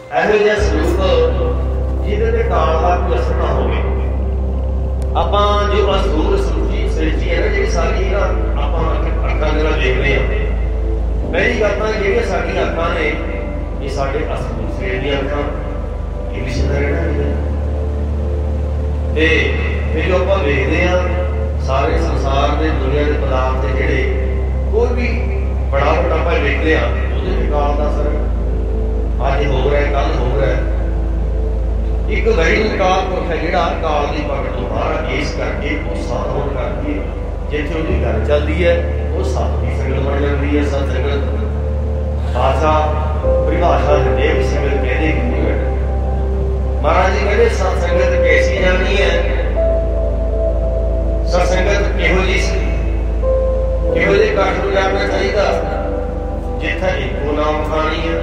ਇਹੋ ਜਿਹਾ ਸਰੂਪ ਜਿਹਦੇ ਤੇ ਕਾਲ ਦਾ ਕੋਈ ਅਸਰ ਨਾ ਹੋਵੇ। ਆਪਾਂ ਜੋ ਅਸੂਰ ਸ੍ਰਿਸ਼ਟੀ ਹੈ ਨਾ, ਜਿਹੜੀ ਸਾਰੀ ਨਾ ਆਪਾਂ ਅੱਖਾਂ ਦੇ ਨਾਲ ਦੇਖਦੇ ਹਾਂ। ਪਹਿਲੀ ਗੱਲ ਤਾਂ ਜਿਹੜੀਆਂ ਸਾਡੀਆਂ ਅੱਖਾਂ ਨੇ, ਇਹ ਸਾਡੇ ਅਸੂਰ ਸਰੀਰ ਦੀਆਂ ਅੱਖਾਂ, ਇਹ ਵੀ ਸਿੱਧਾ ਰਹਿਣਾ ਨਹੀਂ। ਤੇ ਫਿਰ ਜੋ ਆਪਾਂ ਵੇਖਦੇ ਹਾਂ ਸਾਰੇ ਸੰਸਾਰ ਦੇ ਦੁਨੀਆ ਦੇ ਪਦਾਰਥ ਤੇ ਜਿਹੜੇ ਕੋਈ ਵੀ ਬੜਾ ਵੱਡਾ ਆਪਾਂ ਵੇਖਦੇ ਹਾਂ, ਉਹਦੇ ਤੇ ਕਾਲ ਦਾ ਅਸਰ ਅੱਜ ਹੋ ਰਿਹਾ, ਕੱਲ ਹੋ ਰਿਹਾ। ਇੱਕ ਵੈਰੀ ਕਾਲ ਪੁਰਖ ਹੈ ਜਿਹੜਾ ਕਾਲ ਦੀ ਪਕੜ ਤੋਂ ਬਾਹਰ, ਇਸ ਕਰਕੇ ਉਹ ਸਾਧ ਹੋਣ ਕਰਕੇ ਜਿੱਥੇ ਉਹਦੀ ਗੱਲ ਚੱਲਦੀ ਹੈ ਉਹ ਸੱਤ ਦੀ ਸੰਗਤ ਬਣ ਜਾਂਦੀ ਹੈ। ਸਤ ਸੰਗਤ ਭਾਸ਼ਾ ਪਰਿਭਾਸ਼ਾ ਦਿੰਦੇ ਸੰਗਤ ਕਹਿੰਦੇ ਕਿ ਮਹਾਰਾਜ ਜੀ ਕਹਿੰਦੇ ਸਤ ਸੰਗਤ ਕੈਸੀ ਜਾਣੀ ਹੈ, ਸਤ ਸੰਗਤ ਕਿਹੋ ਜਿਹੀ ਸੀ, ਕਿਹੋ ਜਿਹੇ ਕਾਠ ਨੂੰ ਜਾਣਨਾ ਚਾਹੀਦਾ। ਜਿੱਥੇ ਇੱਕੋ ਨਾਮ ਖਾਣੀ ਹੈ,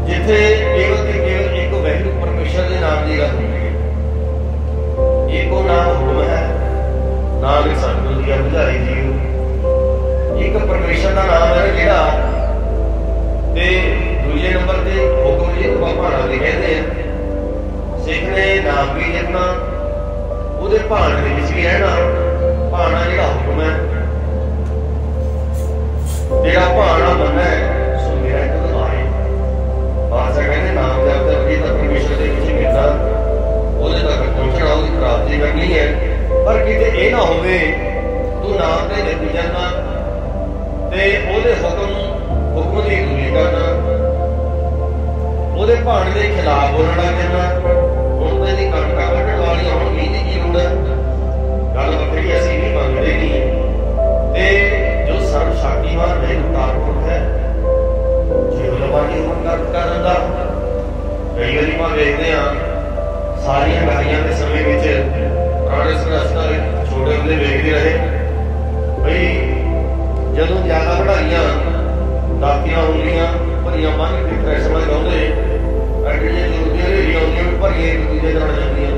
ਜਿੱਥੇ ਕੇਵਲ ਤੇ ਕੇਵਲ ਇੱਕ ਵੈਗੁਰੂ ਪਰਮੇਸ਼ਰ ਦੇ ਨਾਮ ਦੀ ਗੱਲ ਹੁੰਦੀ ਹੈ। ਇੱਕੋ ਨਾਮ ਹੁਕਮ ਹੈ, ਨਾਨਕ ਸਤਿਗੁਰੂ ਦੀ ਬੁਝਾਈ ਜੀਓ। ਇੱਕ ਪਰਮੇਸ਼ਰ ਦਾ ਨਾਮ ਹੈ ਜਿਹੜਾ, ਤੇ ਦੂਜੇ ਨੰਬਰ ਤੇ ਹੁਕਮ ਜਿਹਨੂੰ ਭਾਣਾ ਦੇ ਕਹਿੰਦੇ ਆ। ਸਿੱਖ ਨੇ ਨਾਮ ਵੀ ਜਪਣਾ, ਉਹਦੇ ਭਾਣ ਦੇ ਵਿੱਚ ਵੀ ਰਹਿਣਾ। ਭਾਣਾ ਜਿਹੜਾ ਹੁਕਮ ਹੈ, ਜਿਹੜਾ ਭਾਣਾ ਮੰਨਣਾ ਹੈ ਸੋ ਮੇਰਾ ਇੱਕ ਦਵਾਰੇ। ਬਾਦਸ਼ਾਹ ਕਹਿੰਦੇ ਨਾਮ ਜਪਦੇ ਵਜੇ ਤਾਂ ਪਰਮੇਸ਼ਰ ਦੇ ਵਿੱਚ ਮਿਲਦਾ, ਉਹਦੇ ਤੱਕ ਪਹੁੰਚਣਾ, ਉਹਦੀ ਪ੍ਰਾਪਤੀ ਕਰਨੀ ਹੈ। ਪਰ ਕਿਤੇ ਇਹ ਨਾ ਹੋਵੇ ਤੂੰ ਨਾਮ ਤੇ ਲੱਗੀ ਜਾਂਦਾ ਤੇ ਉਹਦੇ ਹੁਕਮ ਦੀ ਦੂਰੀ ਕਰਨਾ, ਉਹਦੇ ਭਾਣ ਦੇ ਖਿਲਾਫ ਬੋਲਣ ਲੱਗ ਜਾਂਦਾ। ਹੁਣ ਤਾਂ ਇਹਦੀ ਕਣਕਾਂ ਕੱਢਣ ਵਾਲੀਆਂ ਹੁਣ ਵੀ ਨਹੀਂ ਕੀ ਹੁੰਦਾ, ਗੱਲ ਵੱਖਰੀ, ਅਸੀਂ ਵੀ ਮੰਗਦੇ ਨਹੀਂ। ਤੇ ਜੋ ਸਰਵ ਸ਼ਕਤੀਮਾਨ ਵੈਗੁਰੂ ਕਾਰਪੁਰਖ ਹੈ, ਜੇ ਲਵਾਂਗੇ ਹੁਣ ਕਰ ਦਿੰਦਾ। ਕਈ ਵਾਰੀ ਆਪਾਂ ਵੇਖਦੇ ਹਾਂ ਸਾਰੀਆਂ ਗਾਈਆਂ ਦੇ ਸਮੇਂ ਵਿੱਚ ਪੁਰਾਣੇ ਸੰਸਥਾ ਛੋਟੇ ਹੁੰਦੇ ਵੇਖਦੇ ਰਹੇ ਬਈ ਜਦੋਂ ਜ਼ਿਆਦਾ ਪੜ੍ਹਾਈਆਂ ਦਾਤੀਆਂ ਹੁੰਦੀਆਂ ਭਰੀਆਂ ਬੰਨ ਕੇ ਟਰੈਸਮਾਂ ਲਾਉਂਦੇ, ਐਡੀਆਂ ਜੁਰਦੀਆਂ ਰੇੜੀਆਂ ਹੁੰਦੀਆਂ ਭਰੀਆਂ ਇੱਕ ਦੂਜੇ ਨਾਲ ਜਾਂਦੀਆਂ।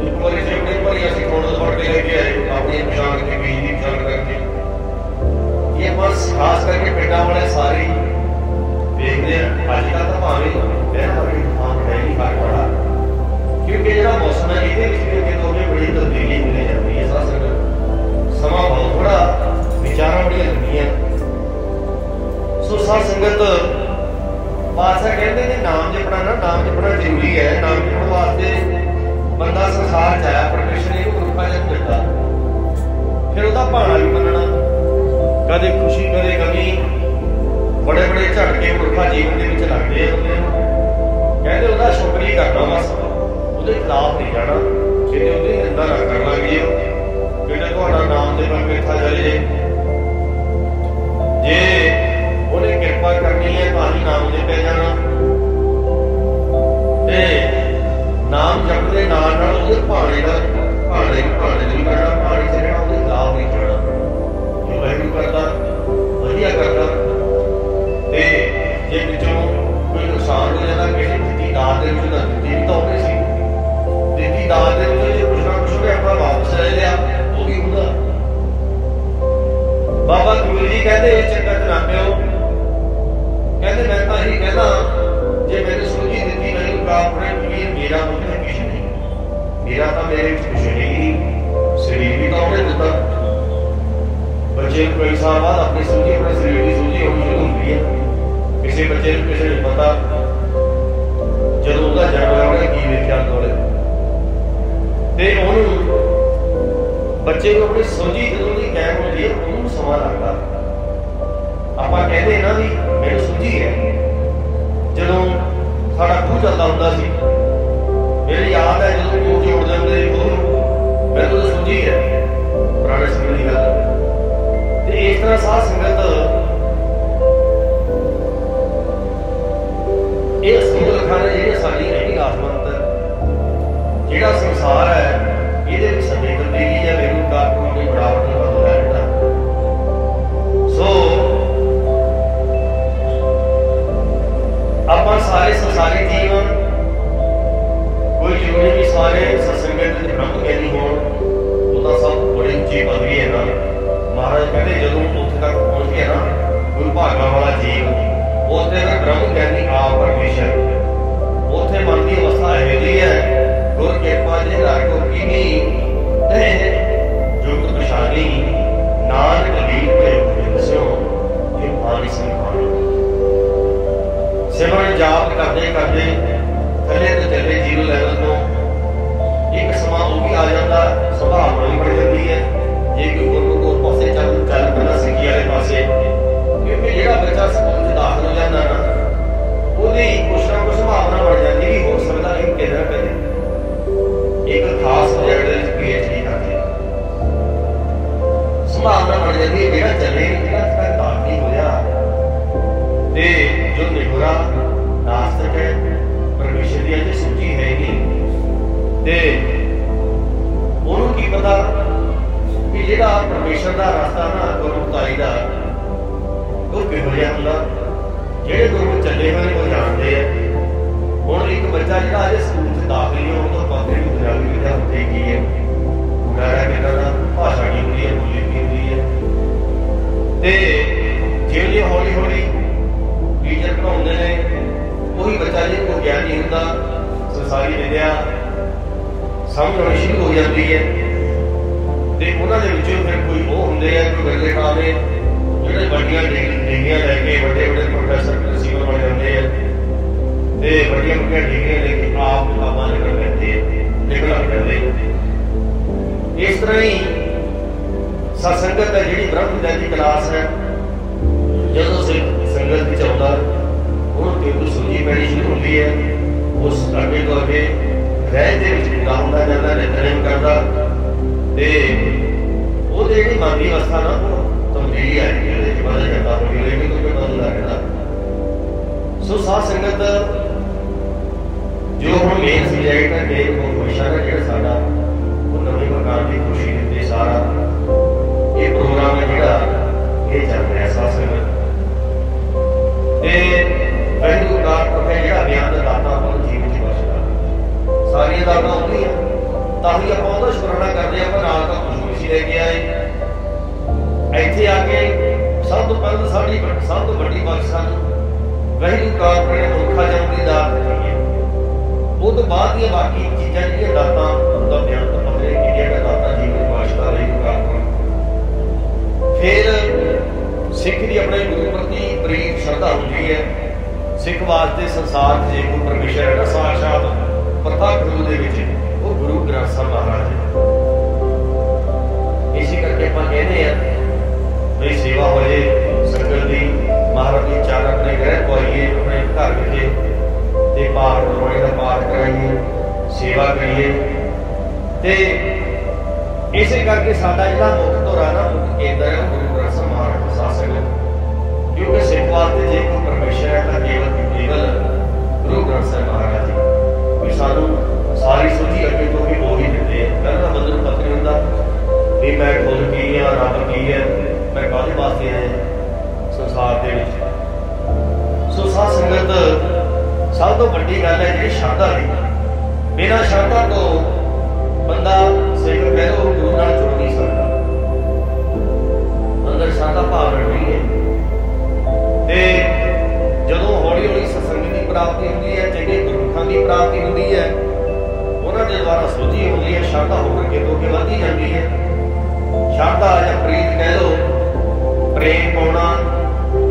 ਇੱਕ ਵਾਰੀ ਸਿੱਖਦੇ ਭਰੀਆਂ ਅਸੀਂ ਕੋਲ ਤੋਂ ਫੜ ਕੇ ਲੈ ਕੇ ਆਏ ਆਪਣੀ ਪਛਾਣ ਕੇ, ਬੀਜ ਦੀ ਪਛਾਣ ਕਰਕੇ। ਇਹ ਬਸ ਖਾਸ ਕਰਕੇ ਪਿੰਡਾਂ ਵਾਲੇ ਸਾਰੇ ਵੇਖਦੇ ਆ। ਅੱਜ ਕੱਲ੍ਹ ਤਾਂ ਭਾਵੇਂ ਪਹਿਲਾਂ ਬੜੀ ਤੂਫਾਨ ਹੈ ਨਹੀਂ ਫਰਕ ਬੜਾ, ਕਿਉਂਕਿ ਜਿਹੜਾ ਮੌਸਮ ਹੈ ਇਹਦੇ ਵਿੱਚ ਵੀ ਅੱਗੇ ਤੋਂ ਅੱਗੇ ਬੜੀ ਤਬਦੀਲੀ ਮਿਲ ਜਾਂਦੀ ਹੈ। ਸਾਰਾ ਸਮਾਂ ਬਹੁਤ ਥੋੜਾ, ਵਿਚਾਰਾਂ ਬੜੀਆਂ ਲੱਗੀਆਂ। ਸੋ ਸਾਧ ਸੰਗਤ ਪਾਤਸ਼ਾਹ ਕਹਿੰਦੇ ਨੇ ਨਾਮ ਜਪਣਾ ਨਾ, ਨਾਮ ਜਪਣਾ ਜ਼ਰੂਰੀ ਹੈ। ਨਾਮ ਜਪਣ ਵਾਸਤੇ ਬੰਦਾ ਸੰਸਾਰ ਚ ਆਇਆ, ਪਰਮੇਸ਼ਰ ਨੇ ਇਹਨੂੰ ਰੂਪਾ ਜਪ ਦਿੱਤਾ। ਫਿਰ ਉਹਦਾ ਭਾਣਾ ਵੀ ਮੰਨਣਾ, ਕਦੇ ਖੁਸ਼ੀ ਕਦੇ ਗਮੀ, ਬੜੇ ਬੜੇ ਝਟਕੇ ਪੁਰਖਾ ਜੀਵਨ ਦੇ ਵਿੱਚ ਲੱਗਦੇ ਆ। ਕਹਿੰਦੇ ਉਹਦਾ ਸ਼ੁਕਰੀ ਕਰਨਾ, ਬਸ ਉਹਦੇ ਖਿਲਾਫ ਨਹੀਂ ਜਾਣਾ, ਕਿਤੇ ਉਹਦੀ ਨਿੰਦਾ ਨਾ ਕਰਨ ਲੱਗ ਜਿਓ। ਕਿਤੇ ਤੁਹਾਡਾ ਨਾਮ ਦੇ ਨਾਲ ਮਿੱਠਾ ਚਲੇ ਜੇ ਉਹਨੇ ਕਿਰਪਾ ਕਰਨੀ ਹੈ ਤਾਂ ਹੀ ਨਾਮ ਦੇ ਪੈ ਜਾਣਾ। ਤੇ ਨਾਮ ਜਪਦੇ ਨਾਲ ਨਾਲ ਉਹਦੇ ਭਾਣੇ ਦਾ ਭਾਣੇ ਨਹੀਂ ਕਰਨਾ, ਭਾਣੇ ਚ ਰਹਿਣਾ, ਉਹਦੇ ਖਿਲਾਫ ਨਹੀਂ ਜਾਣਾ। ਜੋ ਵੈਗੁਰੂ ਕਰਦਾ ਵਧੀਆ ਕਰਦਾ। ਤੇ ਜੇ ਵਿੱਚੋਂ ਕੋਈ ਨੁਕਸਾਨ ਹੋ ਜਾਂਦਾ, ਕਿਸੇ ਦਿੱਤੀ ਦਾਤ ਦੇ ਵਿੱਚ ਤਾਂ ਦਿੱਤੀ ਵੀ ਤਾਂ ਉਹਨੇ ਸੀ, ਦਿੱਤੀ ਦਾਤ ਦੇ ਵਿੱਚ ਜੇ ਕੁਛ ਨਾ ਕੁਛ ਵੀ ਆਪਣਾ ਵਾਪਸ ਲੈ ਲਿਆ ਉਹ ਵੀ ਹੁੰਦਾ। ਬਾਬਾ ਗੁਰੂ ਜੀ ਕਹਿੰਦੇ ਇਹ ਚੱਕਰ ਚ ਨਾ ਪਿਓ। ਕਹਿੰਦੇ ਮੈਂ ਤਾਂ ਇਹੀ ਕਹਿੰਦਾ, ਜੇ ਮੈਨੂੰ ਸੋਝੀ ਦਿੱਤੀ ਮੈਨੂੰ ਪ੍ਰਾਪਤ ਹੋਈ, ਮੇਰਾ ਮੁੱਖ ਕੁਛ ਨਹੀਂ, ਮੇਰਾ ਤਾਂ ਮੇਰੇ ਵਿੱਚ ਕੁਛ ਨਹੀਂ, ਸਰੀਰ ਵੀ ਤਾਂ ਉਹਨੇ ਦਿੱਤਾ। ਬੱਚੇ ਨੂੰ ਕਈ ਸਾਲ ਬਾਅਦ ਆਪਣੀ ਸੋਝੀ, ਆਪਣੇ ਸਰੀਰ ਦੀ ਸੋਝੀ ਹੋਣੀ ਸ਼ੁਰੂ ਹੁੰਦੀ ਹੈ। ਕਿਸੇ ਬੱਚੇ ਨੂੰ ਕਿਸੇ ਨੂੰ ਪਤਾ ਜਦੋਂ ਉਹਦਾ ਜਨਮ ਹੋਇਆ ਉਹਨੇ ਕੀ ਵੇਖਿਆ ਕੋਲੇ, ਤੇ ਉਹਨੂੰ ਬੱਚੇ ਨੂੰ ਆਪਣੀ ਸੋਝੀ ਜਦੋਂ ਦੀ ਕਾਇਮ ਹੁੰਦੀ ਹੈ ਉਹਨੂੰ ਸਮਾਂ ਲੱਗਦਾ। ਆਪਾਂ ਕਹਿੰਦੇ ਨਾ ਵੀ ਮੈਨੂੰ ਸੋਝੀ ਹੈ। ਜਦੋਂ ਸਾਡਾ ਖੂਹ ਚੱਲਦਾ ਹੁੰਦਾ ਸੀ, ਮੇਰੀ ਯਾਦ ਹੈ ਜਦੋਂ ਖੂਹ ਜੋੜਦੇ ਹੁੰਦੇ ਉਹ ਮੈਨੂੰ ਤਾਂ ਸੋਝੀ ਹੈ, ਪੁਰਾਣੇ ਸਮੇਂ ਦੀ ਗੱਲ। ਤੇ ਇਸ ਤਰ੍ਹਾਂ ਸਾਧ ਸੰਗਤ ਇਹ ਅਸੂਲ ਲਖਾਣੇ ਜਿਹੜੇ ਸਾਡੀ ਰਹਿਣੀ ਆਸਮੰਤ ਜਿਹੜਾ ਸੰਸਾਰ ਹੈ, ਇਹਦੇ ਵਿੱਚ ਸਾਡੇ ਤਬਦੀਲੀ ਜਾਂ ਵੈਗੁਰੂ ਕਾਰਪੁਰਖ ਦੀ ਬੜਾਵਟ ਨੂੰ ਬਦਲਦਾ ਰਹਿੰਦਾ। ਸੋ ਆਪਾਂ ਸਾਰੇ ਸੰਸਾਰੀ ਜੀਵ, ਕੋਈ ਜ਼ਰੂਰੀ ਵੀ ਸਾਰੇ ਸਤਸੰਗਤ ਦੇ ਬ੍ਰਹਮ ਗਿਆਨੀ ਹੋਣ, ਉਹਦਾ ਸਭ ਬੜੀ ਉੱਚੀ ਪਦਵੀ ਹੈ ਨਾ। ਮਹਾਰਾਜ ਕਹਿੰਦੇ ਜਦੋਂ ਉੱਥੇ ਤੱਕ ਪਹੁੰਚ ਗਿਆ ਨਾ ਗੁਰੂ ਭਾਗਾ ਵਾਲਾ ਜੀਵ, ਉਹਦੇ ਨਾਲ ਬ੍ਰਹਮ ਗਿਆਨੀ ਆਪ ਪਰਮੇਸ਼ਰ सिमरन जाप करते करते थले तो चले जीरो लैवल तो एक समा वो भी आ जाता, संभावना भी बढ़ जाती है जे कोई गुरमुख उस पासे चल पैदा सिक्खी वाले पासे। क्योंकि जो बच्चा स्कूल में दाखिल हो जाता ना ਉਹਦੀ कुछ ना कुछ संभावना बढ़ जाती भी हो सकता है कि ना करें एक खास सब्जेक्ट PhD करते संभावना बढ़ जाती है ਜਿਹੜਾ ਚੱਲੇ ਜਿਹੜਾ ਤੱਕ ਦਾਖਲ ਹੋਇਆ ਤੇ ਜੋ ਨਿਹਰਾ ਨਾਸਤਕ ਹੈ ਪਰਮੇਸ਼ਰ ਦੀ ਅਜੇ ਸੂਚੀ ਹੈ ਨਹੀਂ ਤੇ ਉਹਨੂੰ ਕੀ ਪਤਾ ਕਿ ਜਿਹੜਾ ਪਰਮੇਸ਼ਰ ਦਾ ਰਸਤਾ ਨਾ ਗੁਰਮੁਖਾਈ ਦਾ ਉਹ ਕਿਹੋ ਜਿਹਾ ਹੁੰਦਾ। ਜਿਹੜੇ ਗੁਰੂ ਚੱਲੇ ਹੋਏ ਉਹ ਜਾਣਦੇ ਆ। ਹੁਣ ਇੱਕ ਬੱਚਾ ਜਿਹੜਾ ਅਜੇ ਸਕੂਲ 'ਚ ਦਾਖਲ ਨਹੀਂ ਹੋਣ ਤੋਂ ਪਤਾ ਨਹੀਂ ਪੰਜਾਬੀ ਵਿਦਿਆ ਹੁੰਦੀ ਕੀ ਹੈ ਵਗੈਰਾ ਕਿਹਨਾਂ ਦਾ ਭਾਸ਼ਾ ਕੀ ਹੁੰਦੀ ਹੈ ਬੋਲੀ ਕੀ ਹੁੰਦੀ ਹੈ ਤੇ ਜਿਹੜੇ ਹੌਲੀ ਹੌਲੀ ਟੀਚਰ ਪੜ੍ਹਾਉਂਦੇ ਨੇ ਉਹੀ ਬੱਚਾ ਜੇ ਕੋਈ ਗਿਆਨ ਨਹੀਂ ਹੁੰਦਾ ਸੰਸਾਰੀ ਵਿਦਿਆ ਸਮਝਣੀ ਸ਼ੁਰੂ ਹੋ ਜਾਂਦੀ ਹੈ ਤੇ ਉਹਨਾਂ ਦੇ ਵਿੱਚੋਂ ਫਿਰ ਕੋਈ ਉਹ ਹੁੰਦੇ ਆ ਕੋਈ ਵਿਰਲੇ ਕਾਮੇ ਜਿਹੜੇ ਵੱਡੀਆਂ ਡਿਗਰੀਆਂ ਲੈ ਕੇ ਵੱਡੇ ਵੱਡੇ ਪ੍ਰੋਫੈਸਰ ਪ੍ਰਿੰਸੀਪਲ ਬਣ ਜਾਂਦੇ ਆ ਤੇ ਵੱਡੀਆਂ ਵੱਡੀਆਂ ਡਿਗਰੀਆਂ ਲੈ ਕੇ ਆਪ ਕਿਤਾਬਾਂ ਲਿਖਣ ਪੈਂਦੇ ਲਿਖਣ ਲੱਗ ਪੈਂਦੇ। ਇਸ ਤਰ੍ਹਾਂ ਹੀ ਸਤਸੰਗਤ ਹੈ ਜਿਹੜੀ ਬ੍ਰਹਮ ਵਿਦਿਆ ਦੀ ਕਲਾਸ ਹੈ ਜਦੋਂ ਸੰਗਤ ਵਿੱਚ ਆਉਂਦਾ ਉਹਨੂੰ ਕਿਉਂ ਸੂਝੀ ਪੈਣੀ ਸ਼ੁਰੂ ਹੁੰਦੀ ਹੈ ਉਸ ਅੱਗੇ ਤੋਂ ਅੱਗੇ ਰਹਿ ਦੇ ਵਿੱਚ ਪੂਰਾ ਹੁੰਦਾ ਜਾਂਦਾ ਨਿਤਨੇਮ ਕਰਦਾ ਤੇ ਉਹਦੇ ਜਿਹੜੀ ਮਨ ਦੀ ਅਵਸਥਾ ਨਾ ਤਬਦੀਲੀ ਆਏਗੀ ਉਹਦੇ ਵਿੱਚ ਬਦਲ ਜਾਂਦਾ ਹੌਲੀ ਹੌਲੀ ਕੋਈ ਬਦਲਦਾ ਰਹਿੰਦਾ। ਸੋ ਸਾਧ ਸੰਗਤ ਜੋ ਹੁਣ ਮੇਨ ਸਬਜੈਕਟ ਹੈ ਮੇਨ ਵਿਸ਼ਾ ਹੈ ਜਿਹੜਾ ਸਾਡਾ ਉਹ ਨਵੇਂ ਪ੍ਰਕਾਰ ਦੀ ਖੁਸ਼ੀ ਦਿੰਦੇ ਸਾਰਾ ਇਹ ਪ੍ਰੋਗਰਾਮ ਹੈ ਜਿਹੜਾ ਇਹ ਚੱਲ ਰਿਹਾ ਸਾਧ ਸੰਗਤ ਤੇ ਪਹਿਲੂ ਕਾਰ ਹੈ ਜਿਹੜਾ ਬਿਆਨ ਦਾ ਦਾਤਾ ਆਪਾਂ ਜੀਵਨ ਚ ਬਖਸ਼ਦਾ ਸਾਰੀਆਂ ਦਾਤਾਂ ਹੁੰਦੀਆਂ ਤਾਂ ਹੀ ਆਪਾਂ ਉਹਦਾ ਸ਼ੁਕਰਾਨਾ ਕਰਦੇ ਆਪਾਂ ਨਾਲ ਤਾਂ ਕੁਝ ਖੁਸ਼ੀ ਲੈ ਕੇ ਆਏ ਇੱਥੇ ਆ ਕੇ ਸਭ ਤੋਂ ਪਹਿਲਾਂ ਸਾਡੀ ਸਭ ਤੋਂ ਵੱਡੀ ਬਖਸ਼ ਸਾਨੂੰ ਵਹਿਰੂ ਕਾਰ ਨੇ ਮੁੱਖਾ ਜਨਮ ਦੀ ਦਾਤ ਦਿੱਤੀ ਹੈ। ਉਹ ਤੋਂ ਬਾਅਦ ਦੀਆਂ ਬਾਕੀ ਚੀਜ਼ਾਂ ਜਿਹੜੀਆਂ ਦਾਤਾਂ ਉਹਦਾ ਬਿਆਨ ਤਾਂ ਪਤਾ ਨਹੀਂ ਕਿਹੜੀਆਂ ਦਾਤਾਂ ਜੀਵਨ ਬਖਸ਼ਦਾ ਵਹਿਰੂ ਕਾਰ ਫਿਰ ਸਿੱਖ ਦੀ ਆਪਣੇ ਗੁਰੂ ਪ੍ਰਤੀ ਪ੍ਰੀਤ ਸ਼ਰਧਾ ਹੁੰਦੀ ਹੈ। ਸਿੱਖ ਵਾਸਤੇ ਸੰਸਾਰ 'ਚ ਜੇ ਕੋਈ ਪਰਮੇਸ਼ਰ ਹੈ ਨਾ ਸਾਖਸ਼ਾਤ ਪ੍ਰਤੱਖ ਰੂਪ ਦੇ ਵਿੱਚ ਉਹ ਗੁਰੂ ਗ੍ਰੰਥ ਸਾਹਿਬ ਮਹਾਰਾਜ ਹੈ। ਇਸੇ ਕਰਕੇ ਆਪਾਂ ਕਹਿੰਦੇ ਆ ਬਈ ਸੇਵਾ ਹੋਏ ਸੰਗਤ ਦੀ ਮਹਾਰਾਜ ਦੀ ਚਾਰ ਆਪਣੇ ਗ੍ਰਹਿ ਪਾਈਏ ਆਪਣੇ ਘਰ ਵਿਖੇ ਤੇ ਪਾਠ ਗੁਰਬਾਣੀ ਦਾ ਪਾਠ ਕਰਾਈਏ ਸੇਵਾ ਕਰੀਏ ਤੇ ਇਸੇ ਕਰਕੇ ਸਾਡਾ ਜਿਹੜਾ ਮੁੱਖ ਧੁਰਾ ਨਾ ਮੁੱਖ ਕੇਂਦਰ ਹੈ ਉਹ ਗੁਰੂ ਗ੍ਰੰਥ ਸਾਹਿਬ ਮਹਾਰਾਜ ਦਾ ਸਾਧ ਸੰਗਤ ਕਿਉਂਕਿ ਸਿੱਖ ਵਾਸਤੇ ਜੇ ਕੋਈ ਪਰਮੇਸ਼ਰ ਹੈ ਤਾਂ ਕੇਵਲ ਗੁਰੂ ਗ੍ਰੰਥ ਸਾਹਿਬ ਮਹਾਰਾਜ ਜੀ ਵੀ ਸਾਨੂੰ ਸਾਰੀ ਸੋਝੀ ਅੱਗੇ ਤੋਂ ਵੀ ਉਹੀ ਦਿੰਦੇ ਆ। ਪਹਿਲਾਂ ਬੰਦੇ ਨੂੰ ਪਤਾ ਨਹੀਂ ਹੁੰਦਾ ਵੀ ਮੈਂ ਖੁਦ ਕੀ ਹਾਂ ਰੱਬ ਕੀ ਹੈ ਮੈਂ ਕਾਹਦੇ ਵਾਸਤੇ ਆਇਆ ਸੰਸਾਰ ਦੇ ਵਿੱਚ। ਸੋ ਸਾਧ ਸੰਗਤ ਸਭ ਤੋਂ ਵੱਡੀ ਗੱਲ ਹੈ ਜਿਹੜੀ ਸ਼ਰਧਾ ਦੀ ਬਿਨਾਂ ਸ਼ਰਧਾ ਤੋਂ ਬੰਦਾ ਸਿੱਖ ਕਹਿ ਲਓ ਗੁਰੂ ਨਾਲ ਜੁੜ ਨਹੀਂ ਸਕਦਾ ਅੰਦਰ ਸ਼ਰਧਾ ਭਾਵਨਾ ਨਹੀਂ ਹੈ ਤੇ ਜਦੋਂ ਹੌਲੀ ਹੌਲੀ ਸਤਸੰਗ ਦੀ ਪ੍ਰਾਪਤੀ ਹੁੰਦੀ ਹੈ ਚੰਗੇ ਗੁਰਮੁਖਾਂ ਦੀ ਪ੍ਰਾਪਤੀ ਹੁੰਦੀ ਹੈ ਉਹਨਾਂ ਦੇ ਦੁਆਰਾ ਸੋਝੀ ਹੁੰਦੀ ਹੈ ਸ਼ਰਧਾ ਹੋ ਕੇ ਅੱਗੇ ਵਧਦੀ ਜਾਂਦੀ ਹੈ। ਸ਼ਰਧਾ ਜਾਂ ਪ੍ਰੀਤ ਕਹਿ ਲਓ ਪ੍ਰੇਮ ਪਾਉਣਾ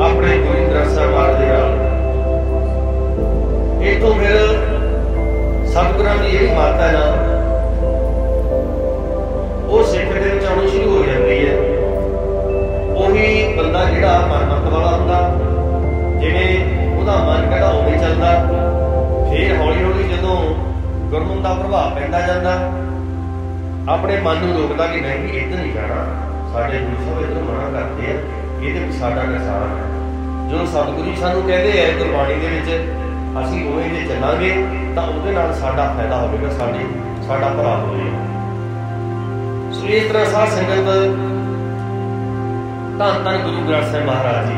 ਆਪਣੇ ਗੁਰੂ ਗ੍ਰੰਥ ਸਾਹਿਬ ਮਹਾਰਾਜ ਦੇ ਨਾਲ ਇਹ ਤੋਂ ਫਿਰ ਸਤਿਗੁਰਾਂ ਦੀ ਜਿਹੜੀ ਮਾਤਾ ਹੈ ਨਾ ਉਹ ਸਿੱਖ ਦੇ ਵਿੱਚ ਆਉਣੀ ਸ਼ੁਰੂ ਹੋ ਜਾਂਦੀ ਹੈ। ਉਹੀ ਬੰਦਾ ਜਿਹੜਾ ਮਨਮਤ ਵਾਲਾ ਹੁੰਦਾ ਜਿਵੇਂ ਉਹਦਾ ਮਨ ਕਿਹੜਾ ਉਵੇਂ ਚੱਲਦਾ ਫਿਰ ਹੌਲੀ ਹੌਲੀ ਜਦੋਂ ਗੁਰਮੁਖ ਦਾ ਪ੍ਰਭਾਵ ਪੈਂਦਾ ਜਾਂਦਾ ਆਪਣੇ ਮਨ ਨੂੰ ਰੋਕਦਾ ਕਿ ਨਹੀਂ ਇੱਧਰ ਨਹੀਂ ਜਾਣਾ ਸਾਡੇ ਗੁਰੂ ਸਾਹਿਬ ਇੱਧਰ ਮਨਾ ਕਰਦੇ ਆ ਇਹਦੇ ਵਿੱਚ ਸਾਡਾ ਨੁਕਸਾਨ ਹੈ। ਜੋ ਸਤਿਗੁਰੂ ਸਾਨੂੰ ਕਹਿੰਦੇ ਆ ਗੁਰਬਾਣੀ ਦੇ ਵਿੱਚ ਅਸੀਂ ਉਵੇਂ ਜੇ ਚੱਲਾਂਗੇ ਤਾਂ ਉਹਦੇ ਨਾਲ ਸਾਡਾ ਫਾਇਦਾ ਹੋਵੇਗਾ ਸਾਡਾ ਭਲਾ ਹੋਵੇਗਾ। ਸੋ ਇਸ ਤਰ੍ਹਾਂ ਸਾਧ ਸੰਗਤ ਧੰਨ ਧੰਨ ਗੁਰੂ ਗ੍ਰੰਥ ਸਾਹਿਬ ਮਹਾਰਾਜ ਜੀ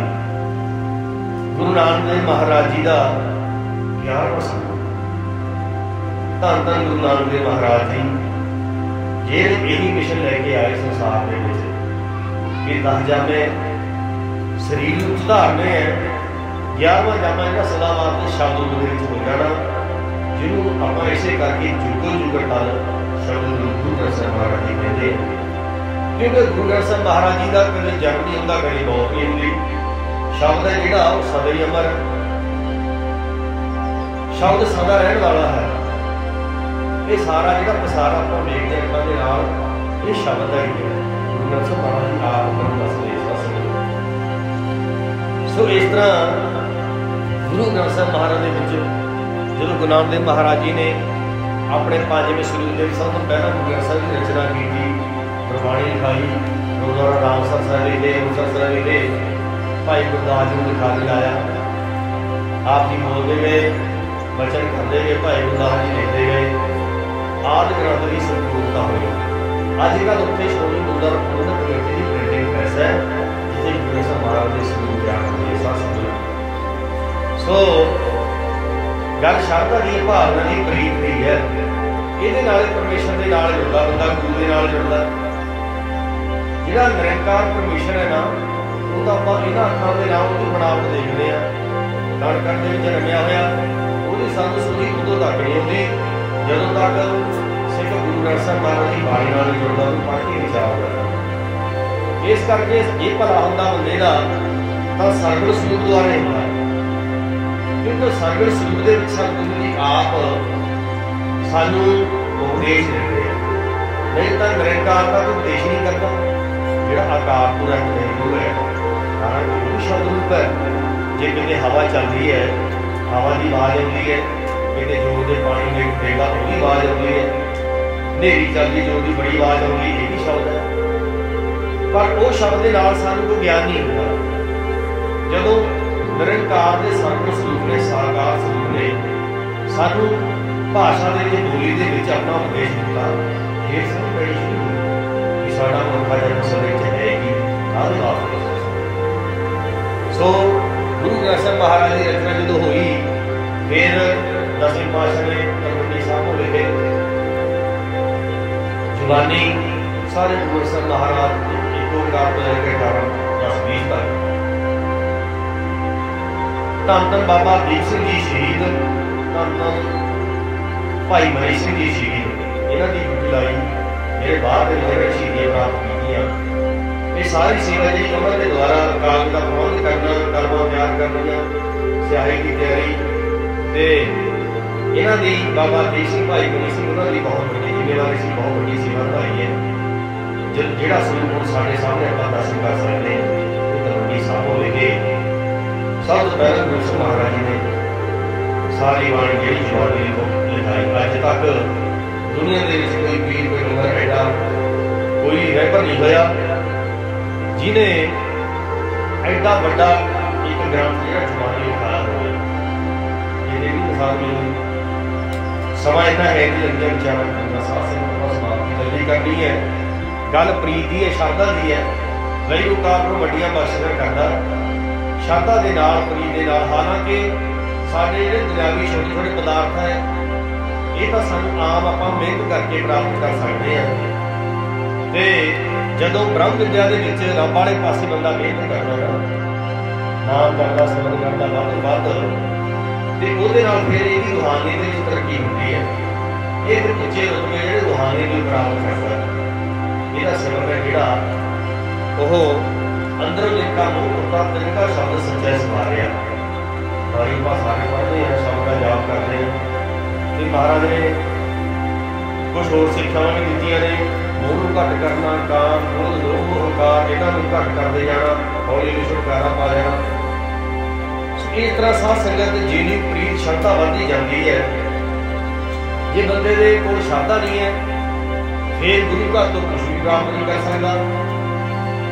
ਗੁਰੂ ਨਾਨਕ ਦੇਵ ਮਹਾਰਾਜ ਜੀ ਦਾ 11ਵਾਂ ਸੰਗਤ ਧੰਨ ਧੰਨ ਗੁਰੂ ਨਾਨਕ ਦੇਵ ਮਹਾਰਾਜ ਜੀ ਜਿਹੜੇ ਇਹੀ ਮਿਸ਼ਨ ਲੈ ਕੇ ਆਏ ਸੰਸਾਰ ਦੇ ਵਿੱਚ ਕਿ 10 ਜਾਮੇ ਸਰੀਰ ਨੂੰ ਸੁਧਾਰਨੇ ਹੈ 11ਵਾਂ ਜਾਮਾ ਜਿਹੜਾ ਸਦਾ ਵਾਸਤੇ ਸ਼ਬਦ ਦੇ ਵਿੱਚ ਹੋ ਜਾਣਾ ਜਿਹਨੂੰ ਆਪਾਂ ਇਸੇ ਕਰਕੇ ਜੁਗੋ ਜੁਗਟਾਲ ਸ਼ਬਦ ਗੁਰੂ ਗ੍ਰੰਥ ਸਾਹਿਬ ਮਹਾਰਾਜ ਜੀ ਕਹਿੰਦੇ ਕਿਉਂਕਿ ਗੁਰੂ ਗ੍ਰੰਥ ਸਾਹਿਬ ਮਹਾਰਾਜ ਜੀ ਦਾ ਕਦੇ ਜਨਮ ਨਹੀਂ ਹੁੰਦਾ ਕਦੇ ਮੌਤ ਨਹੀਂ ਹੁੰਦੀ ਸ਼ਬਦ ਹੈ ਜਿਹੜਾ ਉਹ ਸਦਾ ਹੀ ਅਮਰ शब्द सदा रहने वाला है। ये सारा जो पसारा आप देखते हैं अखां दे नाल, ये शब्द है ही है। गुरु ग्रंथ साहिब महाराज जी आप दसदे इस पासे। सो इस तरह गुरु ग्रंथ साहिब महाराज दे विच जदों गुरु नानक देव महाराज जी ने अपने 5वें सरूप के सब तो पहला गुरु ग्रंथ साहिब की रचना की, गुरबाणी लिखाई, गुरुद्वारा रामसर साहिब लिखे, अमृतसर साहिब लिखे, भाई गुरदास जी को लिखा के लाया। आप जी बोलते गए, बचन करते गए, भाई गुरदास जी लिखते गए, आदि ग्रंथ की संपूर्णता हुई। अजकल उत्थे श्रोमणी गुरुद्वारा प्रबंधक कमेटी की प्रिंटिंग प्रेस है, जिसे गुरु साहिब महाराज के सरूप ज्ञान होते साथ समझ। सो गल शरधा की भावना की प्रीत की है, ये परमेश्वर के नाल जुड़ता बंदा, गुरु के नाल जुड़ता। जिहड़ा निरंकार परमेश्वर है ना, वो तो आप इन्हां अखां दे नाल उहदी बनावट देखते हैं। कणक दे विच रमिया होया ਉਹਦੀ ਸਾਨੂੰ ਸੁਣੀ उदों तक नहीं आती ਜਦੋਂ तक सिख गुरु ग्रंथ साहिब महाराज की बाणी नाल जुड़दा, ਉਹਨੂੰ पढ़ के विचार करदा। इस करके ये भला हुंदा बंदे दा तां सरगुण सरੂਪ द्वारा हुंदा, क्योंकि सरगुण सरੂਪ दे विच सतगुरु जी आप सानू उपदेश देते हैं। नहीं तो निरंकार का कोई उपदेश नहीं करता। जिहड़ा आकार पूरा निर्गुण है, कारण गुरु शब्द रूप है। जे कितने हवा चल रही है, हवा की आवाज़ आती है, कितने जोर के पानी में उठेगा वही आवाज़ आती है, नेरी चल रही जोर की बड़ी आवाज़ आती है, यही शब्द है। पर वो शब्द के नाल सानू कोई ज्ञान नहीं होता। जदों निरंकार के सरगुण स्वरूप ने, साकार स्वरूप ने सानू भाषा के बोली के अपना उपदेश दिता, फिर समझ पैनी शुरू हुई कि साडा मनुखा जन्म असल है कि काहदे वास्ते। सो गुरु ग्रंथ साहिब महाराज की रचना जो हुई, फिर 10वें पातशाह ने तलवंडी साहब हो गए, जुबानी सारे गुरु ग्रंथ साहिब महाराज एक ओंकार तो लेकर 10-20 तक। धन धन बाबा दीप सिंह जी शहीद, धन धन भाई मनी सिंह जी शहीद, इन्हों की ड्यूटी लाई, मेरे बाद शहीदियाँ प्राप्त की। ये सारी सेवा जी उन्होंने द्वारा कागज का प्रबंध करना, कलमा तैयार करना, स्याही की तैयारी, तो इन्हों की बाबा दीप सिंह भाई मनी सिंह उन्होंने बहुत बड़ी जिम्मेवारी सी, बहुत बड़ी सेवा निभाई है। जिहड़ा स्वरूप हम साढ़े सामने आप दर्शन कर सकते हैं, तलवंडी साहब होवे। सब तो पहले गुरु साहिब महाराज जी ने सारी बाणी जी जुबानी लिखाई। अज तक दुनिया के कोई पीर कोई नंबर एडा कोई रहबर नहीं होया जिन्हें एडा बड़ा एक ग्रंथ जो जुबानी लिखाया हो। ये मिसाल मिली समा इतना है कि लगे विचार समाप्ति जल्दी करनी है। गल प्रीत की है, श्रद्धा की है। वही उकार को वड्डियां बख्शिशां करदा श्रद्धा के नाल, प्रीत के नाल। हालांकि साडे जिहड़े दुनियावी छोटे छोटे पदार्थ है, ये तो सानू आम आपां मेहनत करके प्राप्त कर सकते हैं। तो जदों ब्रह्म विद्या दे विच रब वाले पासे बंदा मेहनत करदा ना, नाम करदा, सिमरन करदा वध तो वध, ते उहदे नाल फिर इहदी रूहानी दे विच तरक्की हुंदी है। ये फिर उच्चे रुतबे जिहड़े रूहानी नूं प्राप्त करदा। इहदा सिमरन है जिहड़ा ओह अंदरों जिनका मुँह होता तिनका शब्द सच्चा सवारिया। सारी सारे पढ़ते हैं, शब्द का जाप करते हैं। तो महाराज ने कुछ होर सिक्खावां भी दित्तियां ने, मूँह नूं घट करना, काम, क्रोध, लोभ, अहंकार इन्हां नूं घट करते जाना, हौली हौली छुटकारा पा लेना। इस तरह साध संगत जिन्नी प्रीत श्रद्धा बढ़ती जाती है। जे बंदे दे कोल श्रद्धा नहीं है, फिर गुरु घर तो कुछ भी प्राप्त नहीं कर सकता।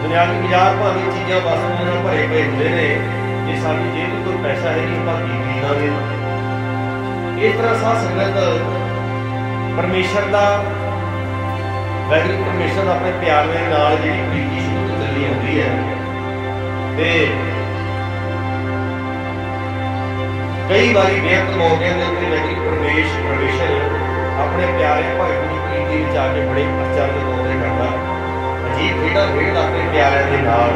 दुनियावी बाजार भावी चीज़ां वस्तुओं भरे पे होंगे ने, जे साडी जेब कोई पैसा है नहीं तो की खरीदांगे। इस तरह साध संगत परमेश्वर का, वैगुरू परमेश्वर अपने प्यारे नाल जिहड़ी प्रीति शुरू तो चली आती है। तो कई बारी बेहद मौकों के उत्ते वैगुरू परमेश्वर अपने प्यारे भगत की प्रीति विच आके बड़े आश्चर्य दिखाउंदे करदा। अजीब खेड़ा खेड अपने प्यारे के नाल।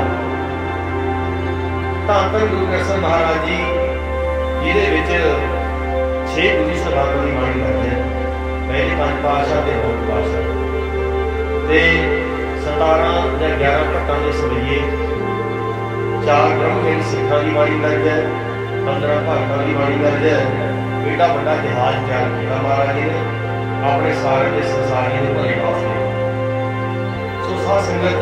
धन धन गुरु ग्रंथ साहिब महाराज जी जिहदे विच 6 गुरु सभावां दी बाणी करदे हैं। पहले 5 पातशाह ते 9 पातशाह ते 17 या 11 भट्टां दे सवैये, 4 ब्रह्मगिरी सिखां दी बाणी दर्ज है, 15 भगतां दी बाणी दर्ज है, एडा बड़ा जहाज तैयार किया महाराज जी ने अपने सारे के संसारियों के भले वास्ते। सो साध संगत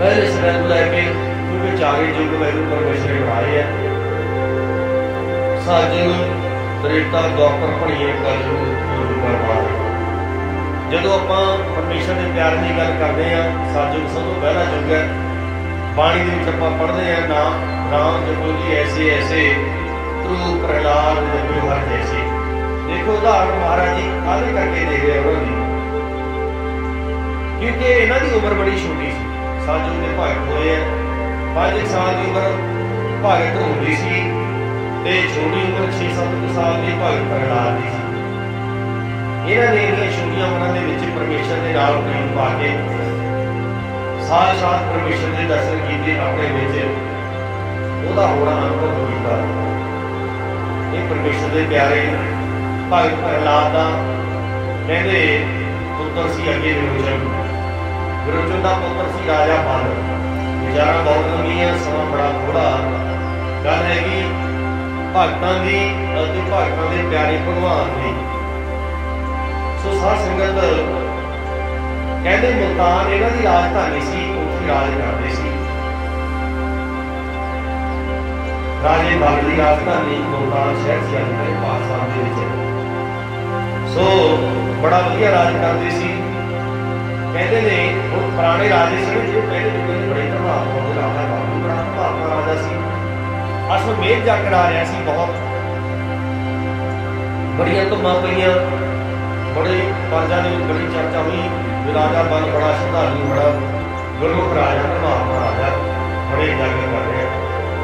पहले समय को लैके क्योंकि चारे युग वैरू परमेश्वर ने बनाए हैं, सतयुग त्रेता द्वापर भणिए कलयुग बरबाद। जदों आपां परमेश्वर के प्यार की गल करते हैं, सतयुग सब तो पहला युग है। बाणी के विच आपां पढ़ते हैं नाम राम जपो जी ऐसे ऐसे ध्रुव प्रहलाद जपो हर जैसे। देखो उदाहरण महाराज जी आदि करके दे रहे उन्होंने, क्योंकि इन्हों की उम्र बड़ी छोटी सी। सतयुग के भगत होए हैं, 5 साल की उम्र भगत होंदी सी ते छोटी उम्र 6-7 साल की भगत प्रहलाद की सी। इन्होंने इन्नियां छोटियां उम्रां दे विच परमेश्वर के नाल प्रेम पा के साथ परमेश्वर के दर्शन किए, अपने विच ओहदा होना अनुभव किया। ये परमेश्वर के प्यारे भगत प्रहलाद का कहते पुत्र सी अगे विरोचन। विरोचन का पुत्र सी राजा बल। विचारा बहुत लंबी, समा बड़ा थोड़ा। गल हैगी भगतां दी अते भगतां दे प्यारे भगवान दी। सो साध संगत कहते मुल्तान इन्हां दी राजधानी सी, उत्थे राज करदे सी। राजे बल की राजधानी मुल्तान शहर से अंदर पाकिस्तान दे विच। सो बड़ा वधिया राज करदे सी। कहते ने वो पुराने राजे से जो पहले युग में बड़े प्रभावशाली राजा बाबू बड़ा प्रभावशाली राजा सी। अश्वमेध जग करा रहा सी, बहुत बड़िया धुम्मां पईयां, बड़े प्रजा ने बड़ी चर्चा हुई। राजा बल बड़ा श्रद्धालु, बड़ा गुरमुख राजा, प्रभावशाली राजा, बड़े यज्ञ कर रहे हैं,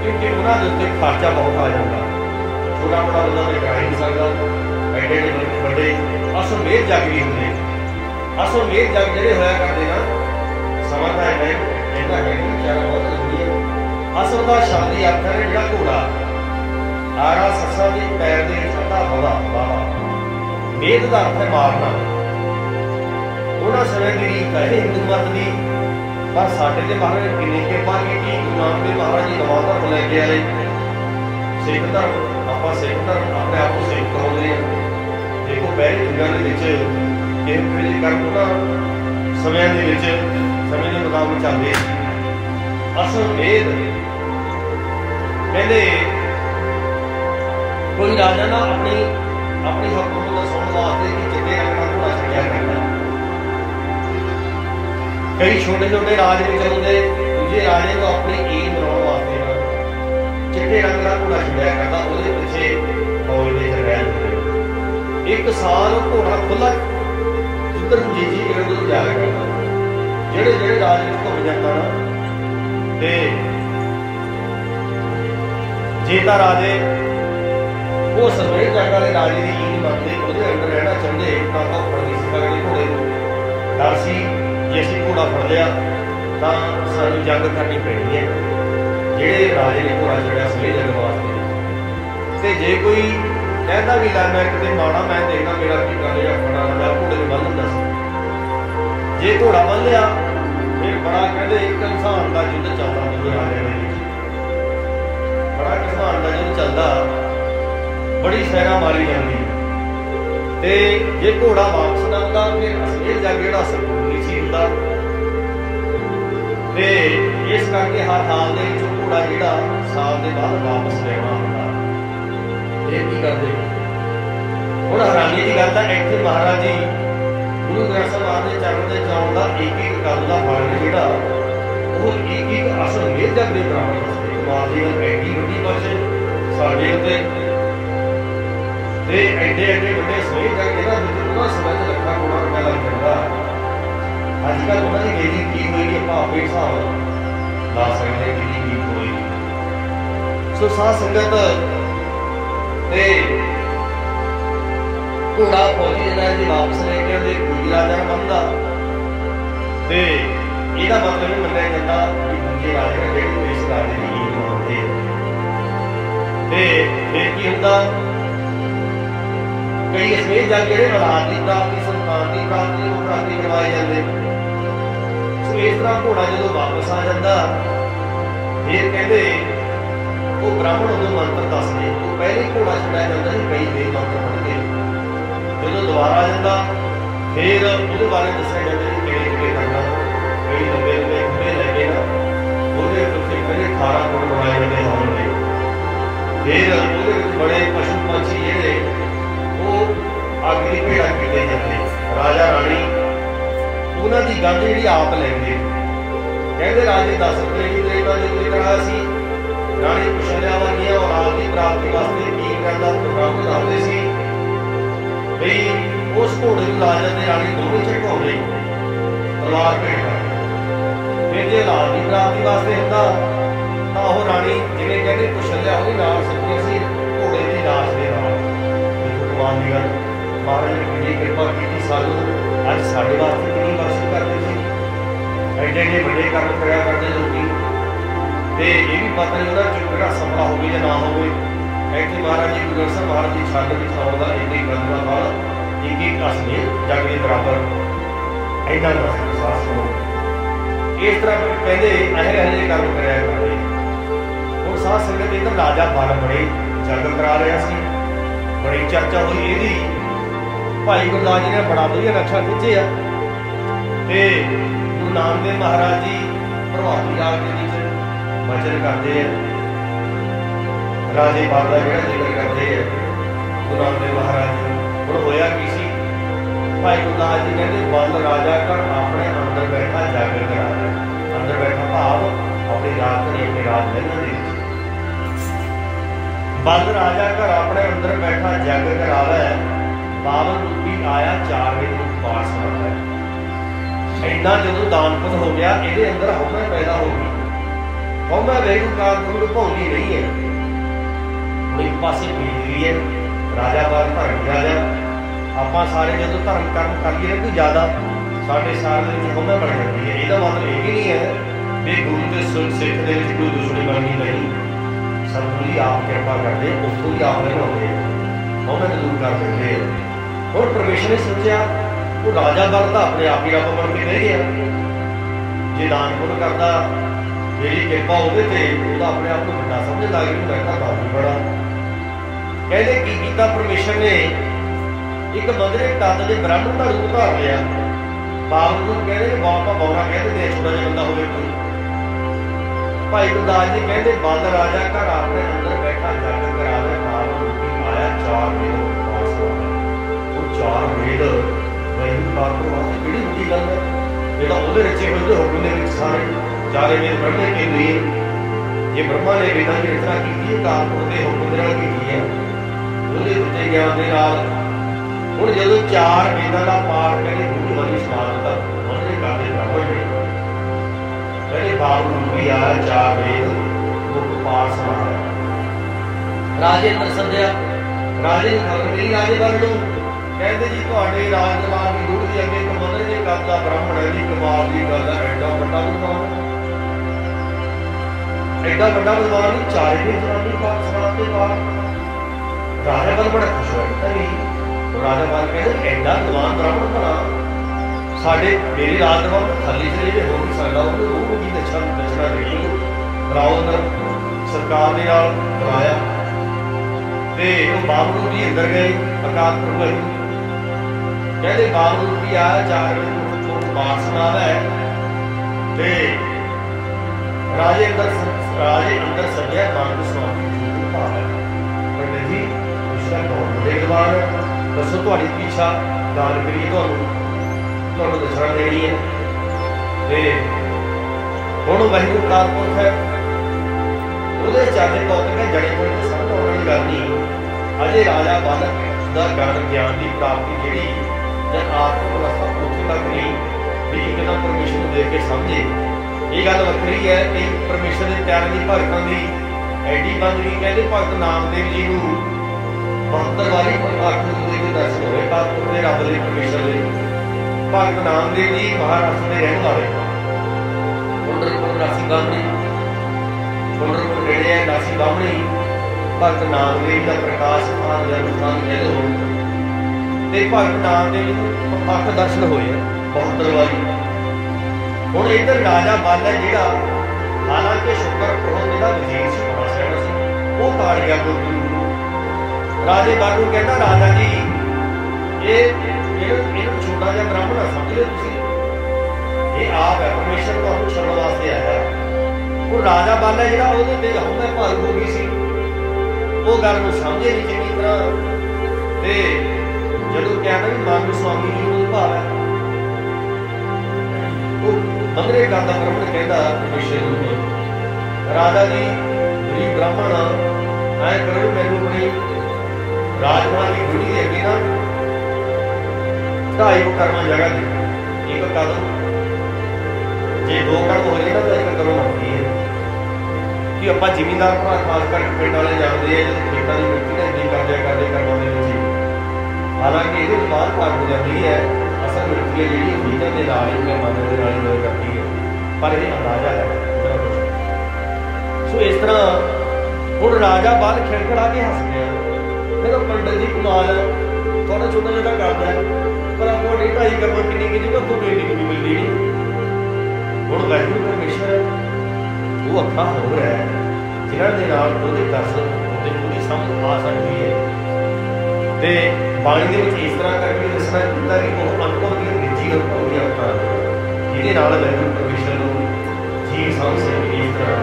क्योंकि उन्होंने उत्ते खर्चा बहुत आ जाता। छोटा बड़ा बंदा तो करा ही नहीं सकता, एडे एडे बड़े अश्वमेध जग भी होंगे। अश्वमेध जग ਜਿਹੜੇ ਹੋਇਆ ਕਰਦੇ ਨਾ, ਸਮਾਂ ਤਾਂ ਹੈ ਇਹਦਾ ਹੈ ਨਹੀਂ, ਵਿਚਾਰਾ ਬਹੁਤ ਜ਼ਰੂਰੀ ਹੈ। ਅਸਲ ਦਾ ਸ਼ਬਦ ਹੀ ਅਰਥ ਹੈ ਜਿਹੜਾ ਘੋੜਾ ਆਰਾ ਸੱਸਾ ਦੇ ਪੈਰ ਦੇ ਛੱਡਾ ਹੋਦਾ ਬਾਬਾ। ਮੇਦ ਦਾ ਅਰਥ ਹੈ ਮਾਰਨਾ। ਉਹਨਾਂ ਸਮੇਂ ਦੀ ਰੀਤ ਹੈ ਹਿੰਦੂ ਮਤ ਦੀ, ਪਰ ਸਾਡੇ ਦੇ ਮਹਾਰਾਜ ਨੇ ਕਿੰਨੀ ਕਿਰਪਾ ਕੀਤੀ। ਗੁਰੂ ਨਾਨਕ ਦੇਵ ਮਹਾਰਾਜ ਜੀ ਨਵਾਂ ਧਰਮ ਲੈ ਕੇ ਆਏ, ਸਿੱਖ ਧਰਮ। ਆਪਾਂ ਸਿੱਖ ਧਰਮ ਆਪਣੇ ਆਪ ਨੂੰ ਸਿੱਖ ਕਹਾਉਂਦੇ ਹਾਂ। ਦੇਖੋ ਪਹਿਲੇ ਯੁੱਗਾਂ ਦੇ ਵਿੱਚ ਇਹ ਕਰਮ ਉਹਨਾਂ ਸਮਿਆਂ ਦੇ ਵਿੱਚ ਸਮੇਂ ਦੇ ਮੁਤਾਬਕ ਚੱਲਦੇ ਸੀ। ਅਸ਼ਵਮੇਧ ਕਹਿੰਦੇ ਕੋਈ ਰਾਜਾ ਨਾ ਆਪਣੀ ਹੁਕਮ ਨੂੰ ਸੁਣਨ ਵਾਸਤੇ ਕਿ ਚਿੱਟੇ ਰੰਗ ਦਾ ਘੋੜਾ ਛੱਡਿਆ ਕਰਦਾ। ਕਈ ਛੋਟੇ ਛੋਟੇ ਰਾਜ ਵਿੱਚ ਹੁੰਦੇ, ਦੂਜੇ ਰਾਜੇ ਨੂੰ ਆਪਣੀ ਈਦ ਮਨਾਉਣ ਵਾਸਤੇ ਚਿੱਟੇ ਰੰਗ ਦਾ ਘੋੜਾ ਛੱਡਿਆ ਕਰਦਾ। ਉਹਦੇ ਪਿੱਛੇ ਫੌਜ ਦੇ ਰਹਿ ਹੁੰਦੇ। ਇੱਕ ਸਾਲ ਉਹ ਘੋੜਾ ਖੁੱਲਾ ਉਧਰ ਜੀ ਇਧਰ ਜਾਇਆ ਕਰਦਾ। ਜਿਹੜੇ ਰਾਜ ਵਿੱਚ ਘੁੰਮ ਜਾਂਦਾ ਨਾ, ਤੇ ਜੇ ਤਾਂ ਰਾਜੇ ਉਹ ਸਰਵੇਰ ਜੱਗ ਵਾਲੇ ਰਾਜੇ ਦੀ ਈਦ ਮੰਨਦੇ, ਉਹਦੇ ਅੰਦਰ ਰਹਿਣਾ ਚਾਹੁੰਦੇ, ਤਾਂ ਉਹ ਫੜ ਨਹੀਂ ਸੀ ਸਕਦੇ ਘੋੜੇ ਨੂੰ। ਡਰ ਸੀ ਜੇ ਅਸੀਂ ਘੋੜਾ ਫੜ ਲਿਆ ਤਾਂ ਸਾਨੂੰ ਜੰਗ ਕਰਨੀ ਪੈਣੀ ਹੈ। ਜਿਹੜੇ ਰਾਜੇ ਨੇ ਘੋੜਾ ਛੱਡਿਆ ਸਰਵੇਰ ਜੱਗ ਵਾਸਤੇ, ਤੇ ਜੇ ਕੋਈ कहता भी ला मैं कितने माड़ा, मैं देखना मेरा की कर लिया बड़ा राजा घोड़े में बल होंदा सी। जे घोड़ा बल लिया फिर बड़ा कहते एक इंसान का युद्ध चलता। दूजे राजे में बड़ा किसान का युद्ध चलता, बड़ी सैना मारी जाती। ते जे घोड़ा वापस ना आता फिर अश्वमेध जग जिहड़ा संपूर्ण नहीं सी हुंदा। ते इस करके हर हाल दे विच घोड़ा जिहड़ा साल दे बाद वापस लेना हुंदा। ਇਹ ਕੀ ਕਰਦੇ ਹੁਣ ਹੈਰਾਨੀ ਦੀ ਗੱਲ ਹੈ। ਇੱਥੇ ਮਹਾਰਾਜ ਜੀ ਗੁਰੂ ਗ੍ਰੰਥ ਸਾਹਿਬ ਦੇ ਚਰਨ ਦੇ ਚਾਉਣ ਦਾ ਇੱਕ ਇੱਕ ਗੱਲ ਦਾ ਫਲ ਜਿਹੜਾ ਉਹ ਇੱਕ ਇੱਕ ਅਸ਼ਵਮੇਧ ਜਗ ਦੇ ਬਰਾਬਰ ਵਾਸਤੇ ਕਮਾਲ ਦੀ ਗੱਲ ਐਡੀ ਵੱਡੀ ਬਖਸ਼ਿਸ਼ ਸਾਡੇ ਉੱਤੇ। ਤੇ ਐਡੇ ਐਡੇ ਵੱਡੇ ਅਸ਼ਵਮੇਧ ਜਗ ਇਹਨਾਂ ਵਿੱਚ ਉਹਨਾਂ ਸਮੇਂ ਤੇ ਲੱਖਾਂ ਕਰੋੜਾਂ ਰੁਪਇਆ ਲੱਗ ਜਾਂਦਾ। ਅੱਜ ਕੱਲ੍ਹ ਉਹਨਾਂ ਦੀ ਬੇਦੀ ਕੀ ਹੋਏਗੀ ਆਪਾਂ ਆਪੇ ਹਿਸਾਬ ਲਾ ਸਕਦੇ ਕਿੰਨੀ ਕੀ ਹੋਏਗੀ। ਸੋ ਸਾਧ ਸੰਗਤ ਤੇ ਘੋੜਾ ਫੌਜੀ ਜਿਹੜਾ ਜੀ ਵਾਪਸ ਲੈ ਕੇ ਉਹਦੇ ਦੂਜੇ ਰਾਜਾ ਨੂੰ ਬੰਨਦਾ। ਤੇ ਇਹਦਾ ਮਤਲਬ ਇਹ ਮੰਨਿਆ ਜਾਂਦਾ ਕਿ ਦੂਜੇ ਰਾਜੇ ਨੇ ਜਿਹੜੀ ਇਸ ਰਾਜੇ ਦੀ ਈਦ ਮਨਾਉਂਦੇ। ਤੇ ਫਿਰ ਕੀ ਹੁੰਦਾ, ਕਈ ਅਸ਼ਵਮੇਧ ਜਗ ਜਿਹੜੇ ਔਲਾਦ ਦੀ ਪ੍ਰਾਪਤੀ, ਸੰਤਾਨ ਦੀ ਪ੍ਰਾਪਤੀ, ਉਹ ਪ੍ਰਾਪਤੀ ਕਰਵਾਏ ਜਾਂਦੇ। ਸੋ ਇਸ ਤਰ੍ਹਾਂ ਘੋੜਾ ਜਦੋਂ ਵਾਪਸ ਆ ਜਾਂਦਾ, ਫਿਰ ਕਹਿੰਦੇ वो ब्राह्मण उन्होंने मंत्र दसते, वो पहले ही घोड़ा छुड़ाया जाता है, कई देर मंत्र पढ़ के जो दोबारा आ जाता, फिर वो बारे दसिया जाता है कि किमें करना। कई लंबे लंबे खुले लगे ना, वो पहले 18 फुट बनाए जाते होने लगे। फिर वो बड़े पशु पंछी जोड़े वो अग की भेड़ा किए जाते, राजा राणी उन्होंने की गंध जी आप लेंगे। कहते राजे 10 रुपये की प्लेटा जो कहा सी, राणी कुशल्या वर्गिया औलाद की प्राप्ति वास्ते की करता प्रोग्राम बताते सी बई उस घोड़े को राजा ने राणी दोनों झटकाने तलवार भेंट कर। फिर जो औलाद की प्राप्ति वास्ते होता तो वह राणी जिवें कहते कुशल्या वो नाल सकी सी घोड़े की लाश के नाल। भगवान की गल महाराज ने कितनी कृपा की, सानू अज साडे वास्ते कितनी बख्शिश करते थे, एडे एडे बड़े कर्म करा करते लोग। तो ये भी पता नहीं उन्होंने जो सफला हो या ना हो। इतने महाराज जी गुरु ग्रंथ साहिब महाराज की छत बिछाने का एक एक कदम वाल एक एक असली जग के बराबर इन्ना विश्वास हो। इस तरह कहते अहे अहे कर्म कराया करते। हम साध संगत इधर राजा बल बड़े जग करा रहा सी, बड़ी चर्चा हुई यदी। भाई गुरदास जी ने बड़ा वधिया नक्शा खिंचे गुरु नानक देव महाराज जी प्रभाती राग के वचन करते हैं, राजे बाल का जोड़ा जिक्र करते हैं गुरु नानक देव महाराज जी। हम होया की सी, भाई गुरदास जी कहते बल राजा कर अपने अंदर बैठा जागर करा है। अंदर बैठा भाव अपनी रात करी अपनी रात लहना दे। बल राजा कर अपने अंदर बैठा जागर करा है, बावन रूपी आया 4 वजे को पास करता है। इन्ना जो दान पुण्य हो गया, ये अंदर हौमा पैदा हो गई। हौमा वैगुरु काल भौली नहीं है। हम एक पासे बीजली है राजा बाल धर्म राजा, आप सारे जो धर्म कर्म करिए कोई ज़्यादा साढ़े साल हौमा बन जाती है। यदा मतलब ये भी नहीं है भी गुरु के सिख के कोई दुश्मनी बननी नहीं। सतगुरु जी आप कृपा करते उतों ही आप बनाते हौमे को दूर कर देते हैं। और परमेश्वर ने सोचा वो राजा बनता अपने आप ही रब बन के रह गया। जे दान पुण्य करता मेरी कृपा हो अपने आप को बड़ा समझ लग गई, मैं तो काफी बड़ा। कहते की किया परमेश्वर ने एक मंदरे तत्त के ब्राह्मण का रूप धार लिया। बाप को कहते बापा बौना कहते छोटा जहा बंदा हो कोई। भाई गुरदास जी कहते बल राजा घर अपने अंदर बैठा जग करा दे, बाप रूपी आया 4 वेद पास हो गए। वो 4 वेद वैगुरु काल तो वास्ते बड़ी बड़ी गल है। जो वो रचे हुए हुक्म के सारे 4 वेद ब्रह्मे के लिए जे ब्रह्मा ने वेदा की रचना की काल के हुक्म की है वो ज्ञान के नाल। हुण जो 4 वेदा का पाठ कहते गुरु वाली समाज का मंदरे करते ब्राह्मण ने कहते बाप रूपी आया 4 वेद मुख पाठ समाया। राजे ने सद्या, राजे ने खबर मिली राजे वाल नूं कहते जी तुहाडे राज दरबार की गुरु जी अगे एक मंदर जे करदा ब्राह्मण है जी, कमाल की गल है। एडा वड्डा विद्वान, एडा वड्डा विद्वान 4 वेद जनानी पाठ समाते पाठ। राजा वाल बड़ा खुश होया नहीं। राजा बाल कहते एडा विद्वान ब्राह्मण भला साढ़े मेरे राज दरबार खाली चले जे हो नहीं सकता, वो की दक्षिणा देनी बुलाओ। अंदर सरकार ने बुलाया तो बाबू जी अंदर गए। अकाल पुरख कहते बाबू जी आया 4 बजे पाठ सुना है। राजे अंदर सज्जा मानव स्वामी पंडित जी उसका बहुत बड़े विद्वान है, दसो थोड़ी पीछा दान करिए तो दक्षिणा देनी है। हम वाहिगुरू काल पुरख है वो चाहे कौतक जड़े हुए सब होने की गल नहीं। अजे राजा बालक का ज्ञान ज्ञान की प्राप्ति जी जब आत्म अवस्था उतों तक नहीं भी एकदम परमेश्वर को देख के समझे। ये गल वक्री है कि परमेश्वर के प्यारे की भगतों की एडी बन गई। कहते भगत नामदेव जी को 72 वारी अठ के दर्शन होए कालपुर के रब के परमेश्वर के। भगत नामदेव जी महाराष्ट्र के रहने वाले कुंडलपुर नासी बामणी, कुंडलपुर नेड़े है नासी बामणी। भगत नामदेव का प्रकाश स्थान जन्म स्थान कह लो ते भगत नामदेव जी अठ दर्शन होए 72 वारी। हुण इधर राजा बल है जिहड़ा हालांकि शुकर कौम जिहड़ा वजीर सी बड़ा सियाणा सी, वो ताड़ गया पुत्र। राजे बल नूं कहंदा राजा जी ये छोटा जिहा ब्राह्मण आ समझ लो तुसीं, ये आप है परमेश्वर तुहानूं छड्डण वास्ते आया। वो राजा बल है जिहड़ा ओहदे ते हउमय भारू हो गई सी, वो गल नूं समझे नहीं चंगी तरह। ते जदों कहना भी मन नूं स्वामी जी नूं भाव है, वो मंदरे करदा ब्राह्मण कहंदा परमेश्वर नूं राजा जी गरीब ब्राह्मण ऐ करो मैनूं अपनी राजमहल की गुड़ी दे अगे ना 2.5 कर्मा जगह दे, एक कदम जे 2 कर्म हो जाए ना तो एक कदम आती है कि आप जिमींदार भरा खास कर पिंड वाले जानते हैं जो खेतों की मिट्टी ने इतनी करदे कर्मा के, हालांकि ये बाहर भाग हो जाती है असल मिट्टी है जी बीजन के नाल ही मेहमानों के नाल ही करती है, पर यह अंदाजा है। सो इस तरह हुण राजा बाल खिड़खड़ा के हस गया, फिर पंडित जी कमाल थोड़ा छोटा छोटा करता है पर आपको 2.5 कर्मा किन्नी कि आपको बेटी को भी मिलती नहीं। हुण वैगुरू परमेश्वर वो अखा हो रहा है जिन्होंने दे नाल ओहदे दर्शन ओहदे पूरी समझ आ सकती है। ते बाणी दे विच इस तरह करके दसना दिता कि वो अनुभव की निजी अनुभव की अखा जिहदे नाल वैगुरू परमेश्वर नूं जी समझ सके। इस तरह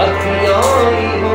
अखियां हो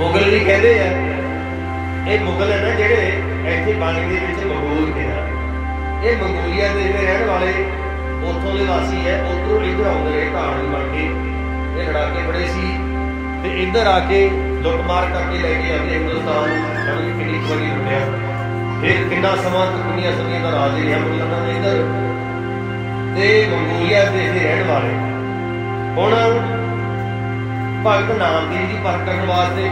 मुगल भी कहते हैं ये मुगल है ना जेडे इतने बाणी के मंगोल ने ये मंगोलिया के जो रहने वाले उतों के वासी है उधरों इधर आते रहे धारण बन के ये लड़ाके बड़े सी ते इधर आके लुटमार करके लैके आते हिंदुस्तान कि कितनी बारी लुटिया फिर कितना समा कितनी सदियों का राज रहा मुगलों ने इधर ते मंगोलिया के रहने वाले हुण भगत नामदेव जी परख करने वास्ते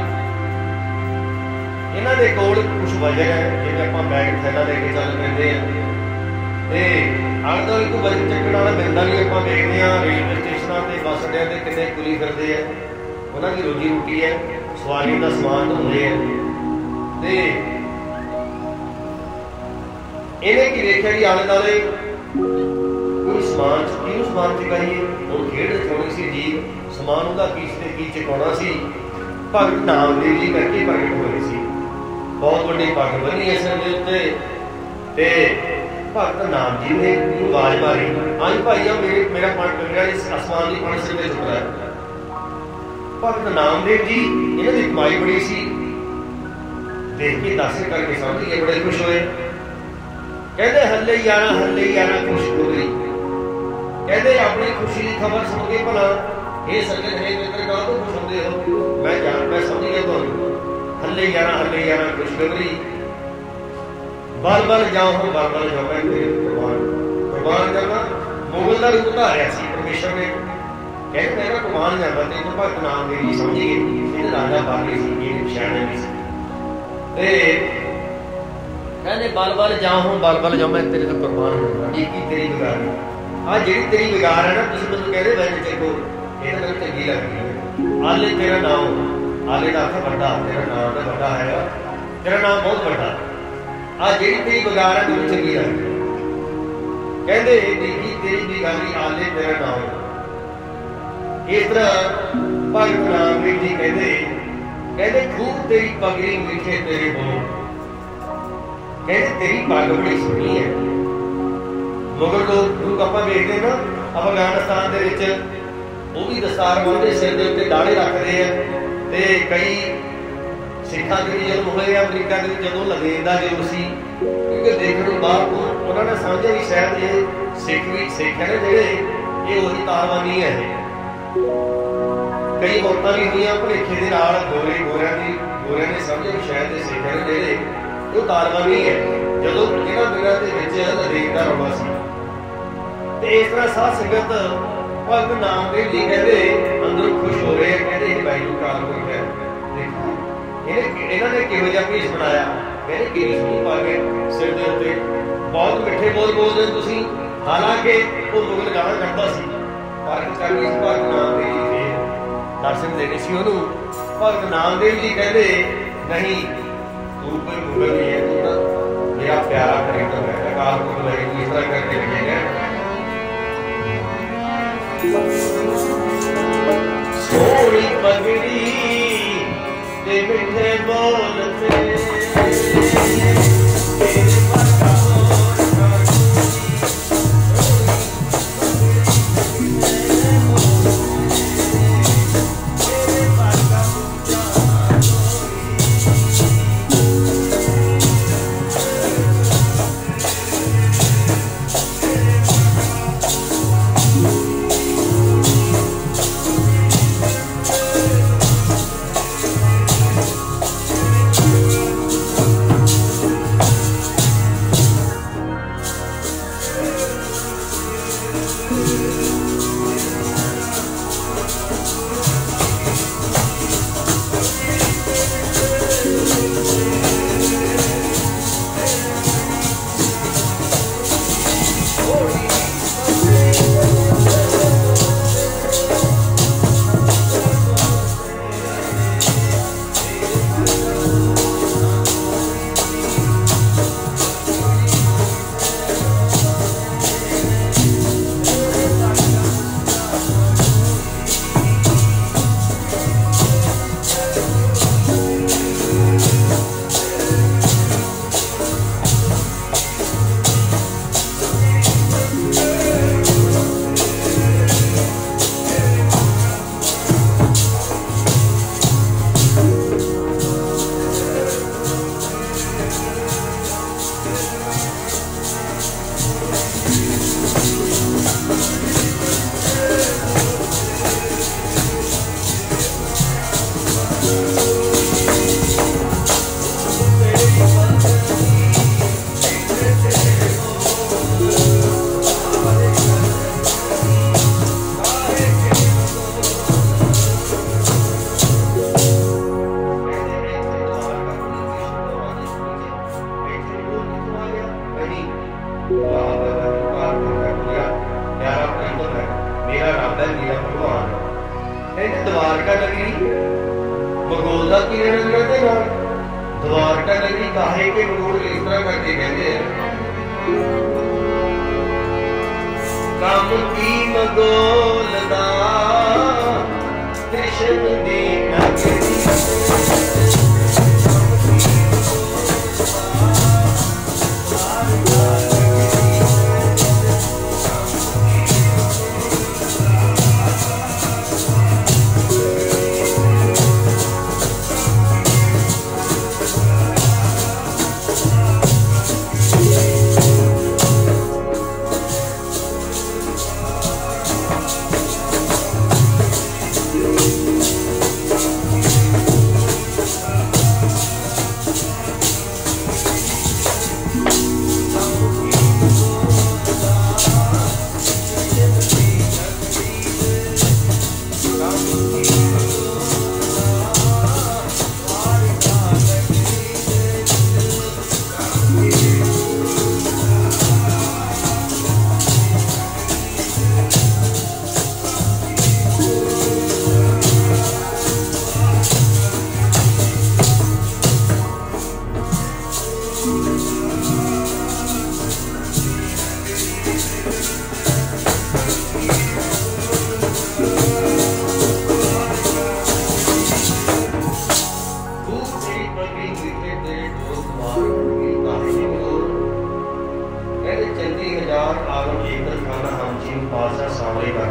इन्हों के कोल कुछ वजन है जिन्हें आप बैग थैला लेके चल पैंते हैं तो आले दुआले कोई वजन चक्कण वाला मिलता नहीं। आप देखते हैं रेलवे स्टेशनों पर बस अड्डिया से कितने कुली फिरते हैं उन्होंने रोजी रोटी है सवारी का समान ढोंदे हैं तो इन्हें की देखा कि आले दुआले कोई समान किहनूं समान चुकाइए हुण खेड दिखाउणी सी जी समान उहदा की चुकाउणा सी। भगत नामदेव जी करके प्रगट होए सी। बहुत वड्डी पग बनी इस दे उत्ते ते भगत नाम जी ने आवाज मारी, हाँ जी भाई मेरा पण कंगड़ा इस आसमान की पण सिर में चुक रहा है। भगत नामदेव जी इन्हां दी कमाई बड़ी सी, देख के दर्शन करके समझ गए, बड़े खुश होए। कहते हल्ले यारा खुश हो गई। कहते अपनी खुशी की खबर सुन के भला हे सज्जन है मित्र कहाँ तो खुश होंदे हो, मैं समझ गया तुहानू। हल्ले यारा खुशखबरी, बल बल जाओ मैं तेरे कुर्बान करना। मुगल का रूप धारिया सी परमेश्वर ने, कहते मैं कुर्बान जाना तेन भगत नामदेव जी समझ गए। ये राजा बागे सी, सियाणे भी सी। कहते बल बल जाओ मैं तेरे तो कुर्बान होगा। की तेरी बिगाड़ी आ जी तेरी बिगाड़ है ना, तुम मैं कहते वैन चेको ये तो मैं चंगी लगती है। आले तेरा नाम, आले का अर्थ बड़ा, तेरा नाम तो बड़ा है, तेरा नाम बहुत बड़ा। आ जी तेरी बिगाड़ है तुम चंगी लगती है। कहते देखी तेरी बिगाड़ी आले तेरा नाम। इस तरह भगत नामदेव जी कहते खूब तेरी पगड़ी मीठे तेरे बोल। कहते तेरी पग बड़ी सोहनी है। मुगल लोग आप देखते ना अफगानिस्तान के वो भी दस्तार बन्नते, सिर के उत्ते दाढ़े रखते हैं। ते कई सिखा के भी जन्म होए, अमरीका के जो लगेंदा जो सी, क्योंकि देखने बाद उन्होंने समझा भी शायद ये सिख है ना जेडे ये वही तालिबानी है। कई मौतां भी हुई भुलेखे के नाल, गोरिया ने समझा भी शायद ये सिख है ना जेडे वो तालिबानी है। जो इन्होंने दिनों के लदेख का रौला सी। इस तरह साध संगत भगत नामदेव जी कहते अंदरों खुश हो रहे हैं। कहते भाई काल कोई है, इन्होंने किहो जिहा भेष बनाया। कहते किरी सूह पा के सिर के उत्ते बहुत मिठे बोल बोलते तुसीं। हालांकि वो मुगल गाना करता सी, पर करनी सी भगत नामदेव जी के दर्शन देने सी उन्होंने। भगत नामदेव जी कहते नहीं तू कोई मुगल नहीं है, तू ना मेरा प्यारा खरीदा है। अकाल पुरख वाहिगुरू इस तरह करके लगे गए। सोनी पगड़ी ते मिठे बोल द्वारका नगरी मंगोल का की द्वारका नगरी काहे के मंगोल इस तरह करके कहते हैं कम की मंगोल दा कृष्ण दी नगरी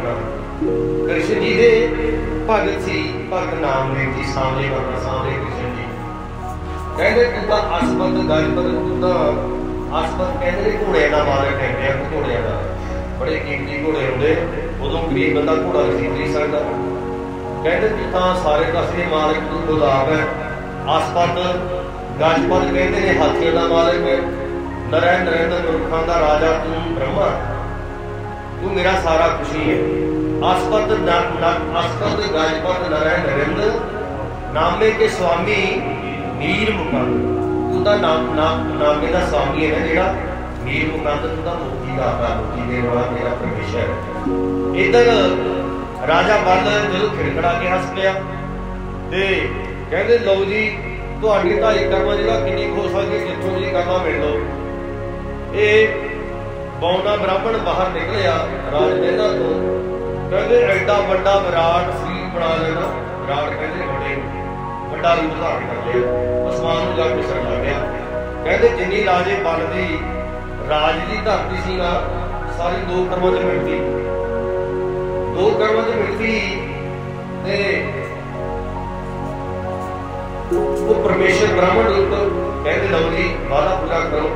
कृष्ण जी दे भगत सी भगत नामदेव जी सांवले बाबा सांवले कृष्ण जी कहते तू तो असमत गजपत तू तो असमत कहते घोड़े का मालक कहते हैं घोड़े का बड़े कीमती घोड़े होंगे उदों गरीब बंदा घोड़ा खरीद नहीं सकता कहते तू तो सारे दस के मालक तू गुलाब है असमत गजपत कहते ने हाथियों का मालक है नरैन नरेंद्र मुल्खां का राजा तू ब्रह्मा तू मेरा सारा खुशी है आस्पद आस्पद गजपत नरैन नरेंद्र नामे के स्वामी मीर मुकंद तू दा नामे का स्वामी है ना जेड़ा मीर मुकंद तू दा मुक्ति दाता मुक्ति देने वाला मेरा परमेश्वर है। इधर राजा बल जो खिड़खड़ा के हस पिया ते कहते लो जी तुहाडी ढाई कर्मा जिहड़ा किन्नी हो सकदी जिथों जी कर्मा मिल लो ये बौना ब्राह्मण बाहर निकलिया राज मेहना तो कहते एडा बड़ा विराट शरीर बना लेना विराट कहते बड़े बड़ा रूप धारण कर लिया आसमान में जाके सर लग गया कहते जिन्नी राजे बल दी राज की धरती सी ना सारी दो कर्मां च मिलती दो कर्मां च मिलती ते वो परमेश्वर ब्राह्मण रूप कहते लो जी वादा पूरा करो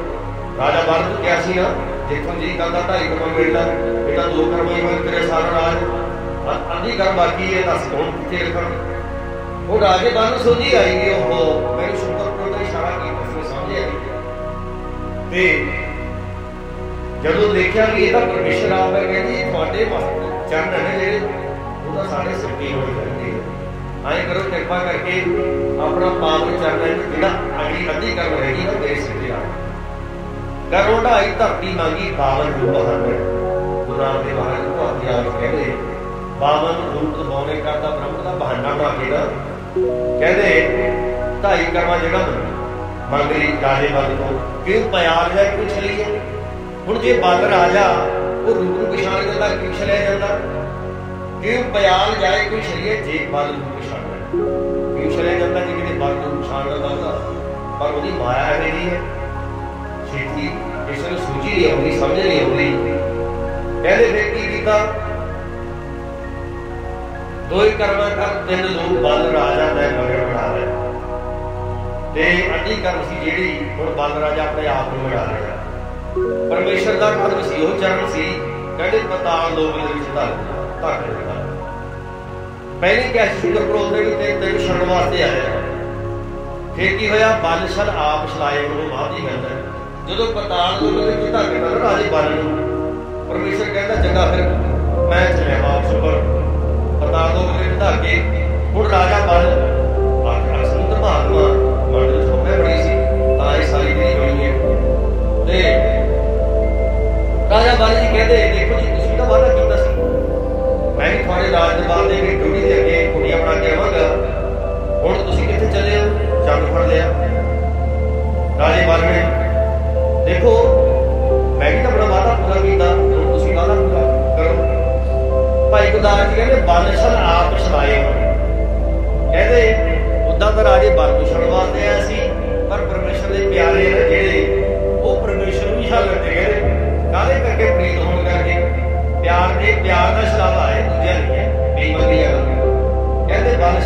राजा बल तो क्या सी ना जिथों जी कहता ढाई कर्मा मिलता बेटा दो कर्मा ही मिल तेरे सारा राज अद्धी कर्म बाकी है दस कौन कितने रखण वो राजे बल सोझी आई कि ओह मैंने शुक्र का इशारा किया उसने समझ आई ते जदों देखा कि यह परमेश्वर आप है कहते थोड़े चरण है जेडे वो साढ़े सिक्के होने चाहिए आए करो कृपा करके अपना पावन चरण जो अगली अद्धी कर्म रहेगी ना मेरे सिर से आ करो ढाई धरती मांगी बावन रूप हर गुरु नानक देव महाराज को आज्ञा कहते बावन रूप दबाने करता ब्रह्म का बहाना बना के ना कहते ढाई कर्मा जगह मंग ली राजे बल को क्यों प्यार जाए कुछ लिए हुण जे बल राजा वो रूप को पछाण जाता क्यों छलिया जाता क्यों प्यार जाए कोई छलिए जे बल रूप पछाण क्यों छलिया जाता जी कि बल रूप पछाण लगा पर वो माया है नहीं है छेती किसी को सूझी नहीं आती समझ नहीं आती कहते फिर की कीता दो ही कर्म कर तीन लोग बल राजा ने मगर बना लिया ते अद्धी कर्म सी जेड़ी हुण बल राजा अपने आप में बना लिया परमेश्वर का कर्म सी वो चरण सी कहते पताल लोग दे विच धर दिता पहले क्या शुक्र प्रोदे भी तेन छड़न वास्ते आया फिर की होया बल छल आप छलाए उन्होंने बाद ही कहता जो पताल लोग धर दिता राजे बल परमेश्वर कहता चंगा फिर मैं चलिया वापस पर पताल लोग धर के हुण राजा बल समुद्र महात्मा मंडल सोमे बड़ी सी ताई सारी जी बनी है ते राजा बल जी कहते देखो जी तुसीं तां वादा कीता सी मैं भी थोड़े राज दरबार दे के ड्यूटी दे अगे कुड़ियां बना के आवांगा हुण तुसीं कित्थे चले हो चंद फड़ लिया राजे बल ने देखो मैं भी तो अपना वादा पूरा किया हुण तुसीं वादा पूरा करो भाई गुरदास जी कहते बल छल आप छलाए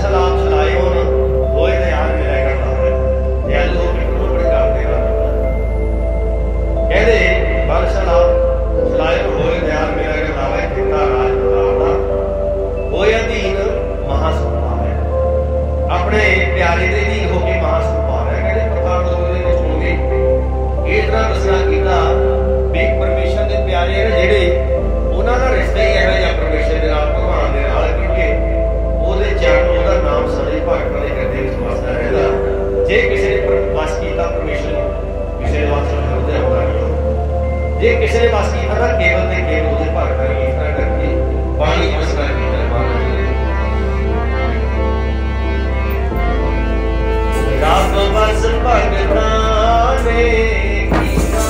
सलाप सलाए होन होए दयाल मिले करता है दयालु होकर तुम बड़े करते हैं कहते बल सलाप सलाए होए दयाल मिले करता है कितना राज प्रताप होए अधीन महासुख है अपने प्यारे दे अधीन होके महासुख पा रहा है कहते प्रताप लोग सुन के इस तरह दसना किया भी परमेश्वर के प्यारे है जेडे उन्हों का रिश्ता ही है या परमेश्वर के नाल भगवान के नाल क्योंकि ਉਹਦੇ ਚਰਨ ਉਹਦਾ ਨਾਮ ਸਦੇ ਭਗਤਾਂ ਦੇ ਹਿਰਦੇ ਵਿੱਚ ਵਸਦਾ ਰਹੇਗਾ ਜੇ ਕਿਸੇ ਨੇ ਵਸ ਕੀਤਾ ਪਰਮੇਸ਼ਰ ਨੂੰ ਕਿਸੇ ਦੇ ਵਸ ਉਹਦੇ ਹੋਣਾ ਨਹੀਂ ਜੇ ਕਿਸੇ ਨੇ ਵਸ ਕੀਤਾ ਤਾਂ ਕੇਵਲ ਤੇ ਕੇਵਲ ਉਹਦੇ ਭਗਤਾਂ ਹੀ ਇਸ ਤਰ੍ਹਾਂ ਕਰਕੇ ਬਾਣੀ ਵਸਦਾ ਕੀਤਾ ਰੱਬ ਵਸ ਭਗਤਾਂ ਨੇ ਕੀਤਾ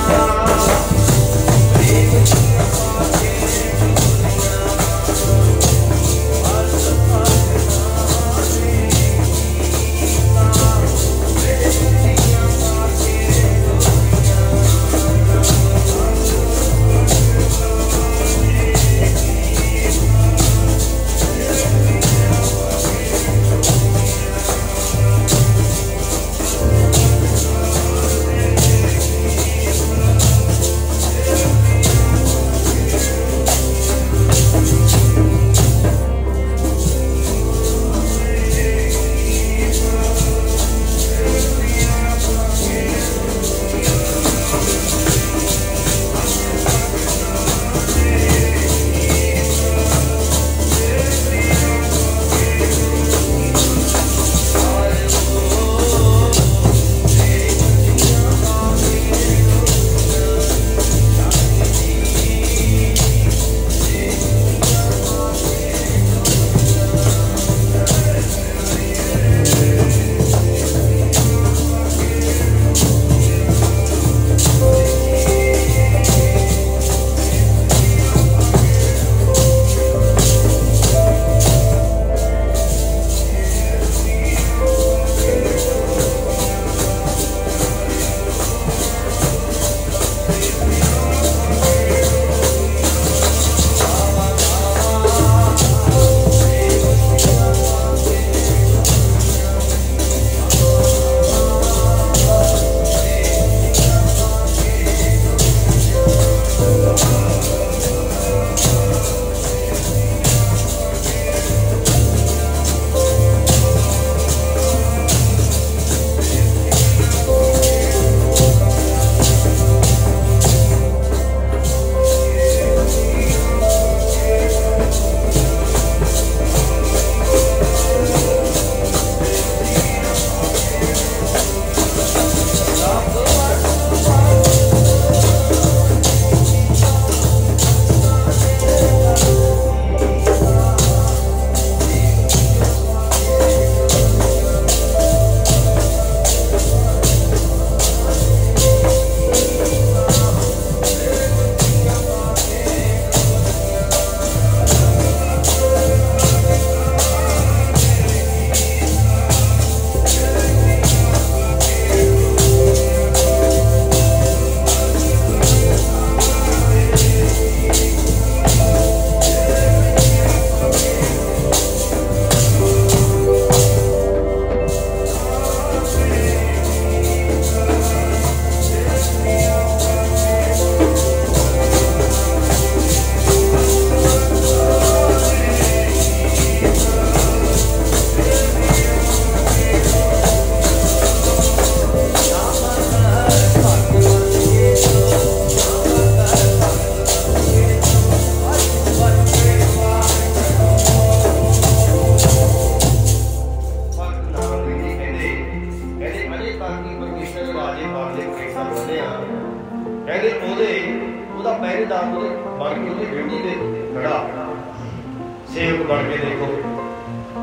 सेवक बन के देखो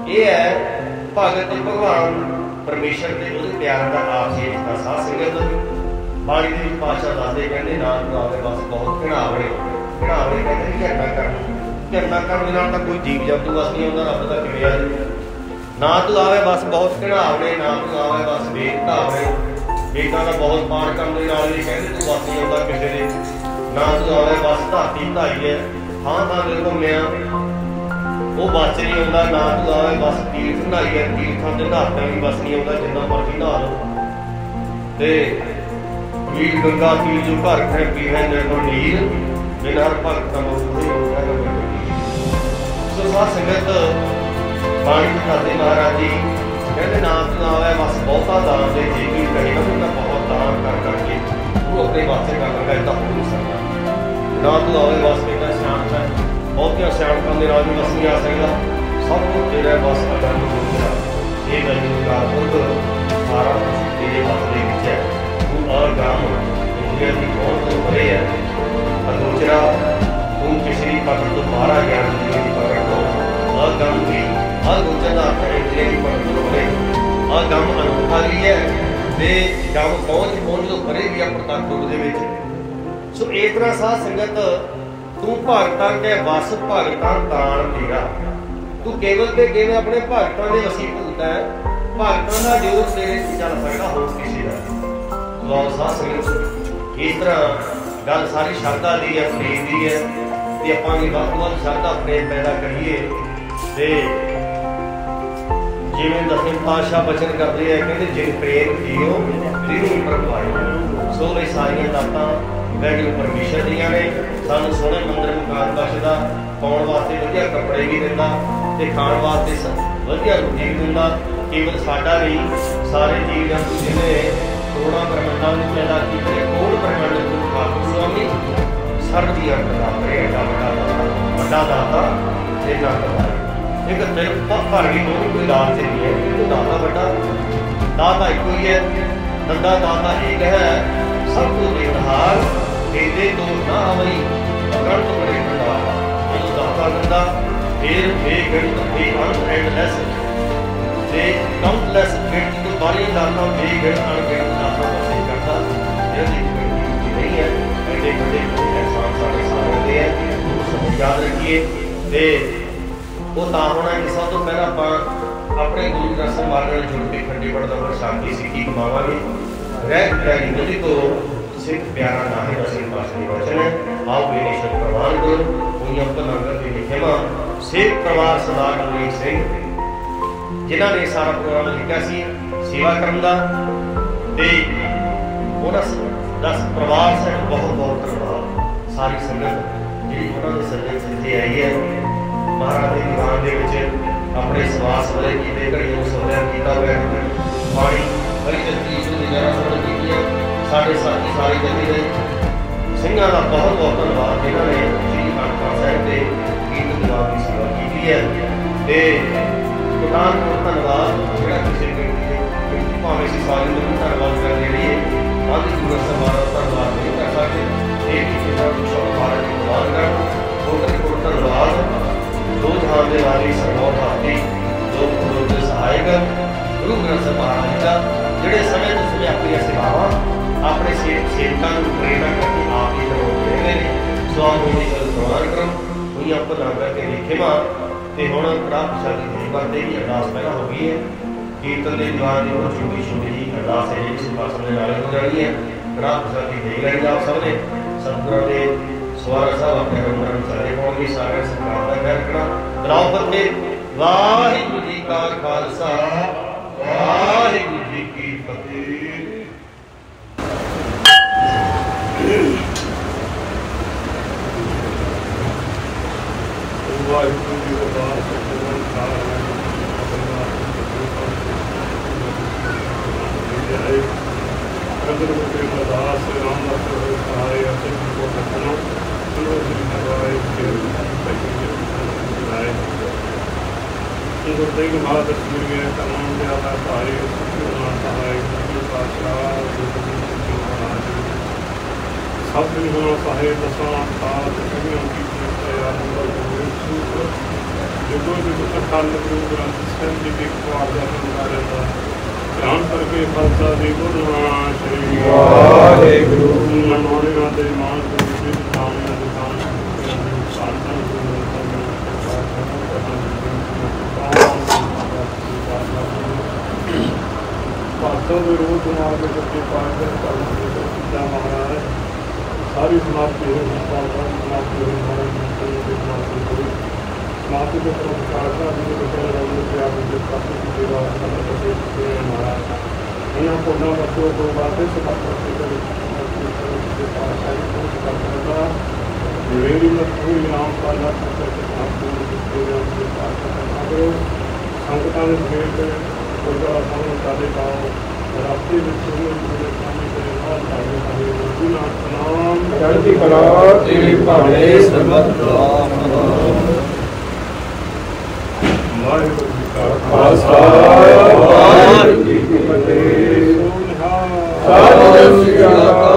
ये है भगत भगवान परमेश्वर के उस प्यार का आपसी रिश्ता साथ संगत बाणी के पातशाह दसदे कहते नानक आवे बस बहुत घिनावड़े घिनावड़े कहते घिरना करने नाल तां कोई जीव जंतु बस नहीं आउंदा रब दा किरिया ना तू आवे बस बहुत घिनावड़े ना तू आवे बस बेघावड़े बेटा का बहुत मार करने नाल भी कहते तू बस नहीं आउंदा किसे दे ना तू आवे बस धरती ढाई है हाँ हाँ घूमिया वो बस नहीं आता ना तू आवे बस तीर्थ नहाई है तीर्थां से नहाता भी बस नहीं आता जिन्ना मर्जी नहा लो ते वीर गंगा तीर जो घर है पी है नैनो नीर बिना भगत सो साध संगत बाणी बताते महाराज जी कहते ना तू आवे बस बहुता दान दे जे भी कहे ना मैं बहुत दान कर करके तू अपने वास्ते कर लगा इतना हो नहीं सकता ना तू आवे बस बेटा सियाणप है बहुतिया सियाणपों के नाल भी बस नहीं आ सकता सब कुछ तेरा बस अगन हो गया ये गली का खुद सारा कुछ तेरे बस के विच है तू अगम दुनिया की कौन तो परे है अगोचरा तू किसी पकड़ तो बाहर ज्ञान दुनिया की पकड़ तो अगम भी अगोचर का अर्थ इंद्रिया की पकड़ तो परे अगम अनोखा भी है ते गम पहुंच तो परे भी है प्रतੱਖ रूप दे विच सो इस तरह साध संगत तू भगतां के वस भगतां दान तेरा तू केवल ते केवल अपने भगतां दे वसीभूत है भगतां दा जोर तेरे से चल सकदा हो किसी दा लौ साध संगत इस तरह गल सारी श्रद्धा दी है प्रेम दी है ते आपां भी वध वध श्रद्धा प्रेम पैदा करिए ते जिवें दसवें पातशाह बचन करदे हैं कहंदे जिन प्रेम कीओ तिनु प्रभाई सो ये सारियां दातां वैगुरू परमेश्वर दियां ने सानू सोहणे मंदिर मकान बख्शदा पाउण वास्ते वधिया कपड़े भी दिंदा ते खाण वास्ते वधिया रोटी भी दिंदा केवल साडा नहीं सारे जीव जंतु जिन्हें करोड़ां ब्रह्मंडां नूं पैदा कीते कोट ब्रह्मंड नूं ठाकुर स्वामी सर्व दी अंतरा एडा वड्डा दाता ते ना एक दिल भर भी कोई दात से नहीं है तो दाता वड्डा दाता एक ही है दंदा दाता एक है सब को देनहार देदे तो ना हवई अगणत बड़े भंडार जो दाता दंदा फिर बेगणित बेअंत एंडलेस ते काउंटलेस गिनती तो बारी दाता बेगणित अनगिनत दाता बसे करता यदि गिनती नहीं है एडे बड़े एहसान सारे सारे दे है वो सब याद रखिए ते वो तां होना कि सब तो पहला ਆਪਾਂ ਆਪਣੇ ਗੁਰੂ ਗ੍ਰੰਥ ਸਾਹਿਬ ਨਾਲ ਜੁੜ ਕੇ ਖੰਡੀ ਪੜਦਾ ਪਰ ਸ਼ਾਂਤੀ ਸਿੱਖੀ ਕਮਾਵਾਂਗੇ ਰਹਿ ਰਹਿ ਨਦੀ ਤੋਂ सिख प्यारा नाहे दसवीं पातशाही वचन है आओ मेरी शत प्रवान करो उन्हीं अपना नगर के लिखेवा सिख परिवार सरदार गुरमीत सिंह जिन्हां ने सारा प्रोग्राम लिखा सी सेवा करन दा ते उन्हां दस परिवार से बहुत बहुत धन्यवाद सारी संगत जी उन्हां दे सदे जिथे आई है महाराज दे दीवान दे विच अपने सवास वाले कीते घड़ियों सौदा कीता बैठ पानी बड़ी जल्दी जो गुजारा सुन कीतियां साढ़े साथी सारी जगह ने सिंघां दा बहुत बहुत धन्यवाद जिन्होंने श्री अनंदपुर साहिब के गीत दीवान की सेवा की है ते पठानकोट धन्यवाद जिहड़ा किसी भावें असीं सारी नूं धन्यवाद कर रही है आदि गुरु समारोह धन्यवाद नहीं कर सकते एक भारत की दीवान कर कोट धन्यवाद दो जहान के वाली सरनौर हाथी दो गुरु के सहायक गुरु ग्रंथ साहिब महाराज का जिहड़े समय तो समय अपनी सेवावां अपने सेवकों को प्रेरणा करके आप ही करवाते रहे हैं स्वामी जी गल प्रवान करो वही आप ना करके देखे मां तो हूँ कड़ा प्रसादी नहीं करते ही अरदास पहला हो गई है कीर्तन के दीवान की छोटी छोटी जी अरदास है जी सिंहासन के नाले हो जानी है कड़ा प्रसादी नहीं लेनी आप सब ने सतगुरां के सवारा साहब अपने रमन सारे पाओगे सारे सरकार का खैर रखना गलाओ फतेह वाहिगुरू जी का खालसा वाहिगुरू जी की फतेह वाहिगुरू जी का अरदास रामदास सहाय को रखना चलो श्री नवाय के गुरु महाराज दसवीं तमाम ज्यादा भाई सहाय पातशाह सब दिन होना सहाय दसा सात सभी की जो अकाल गुरु ग्रंथ साहिब जी के ध्यान करके खालसा जी बोलना श्री वाहिगुरू मनोनिया दे मान गुरु जी नाम दुकान साधन पातों विरोध मार्ग के पाठ कर महाराज सारी समाप्ति हो समाप्ति हो मातु के तरफ प्रार्थना भी बचाया रहने से आप मुझे काफी सेवा करते हैं हमारा इन कोना बच्चों को बातें से बात करते करें मेरी मजबूरी नाम का अल्लाह करके आपको करो संकटा ने भेड़ कर गुरुद्वारा सामने डाले पाओ रास्ते में सुनने पूरे पानी के बाद आगे आगे गुरुना नाम चढ़ती कला तेरी पावे सर्वत वाहिगुरू जी का खालसा वाहिगुरू जी की फतेह। सतਿ ਸ੍ਰੀ ਅਕਾਲ।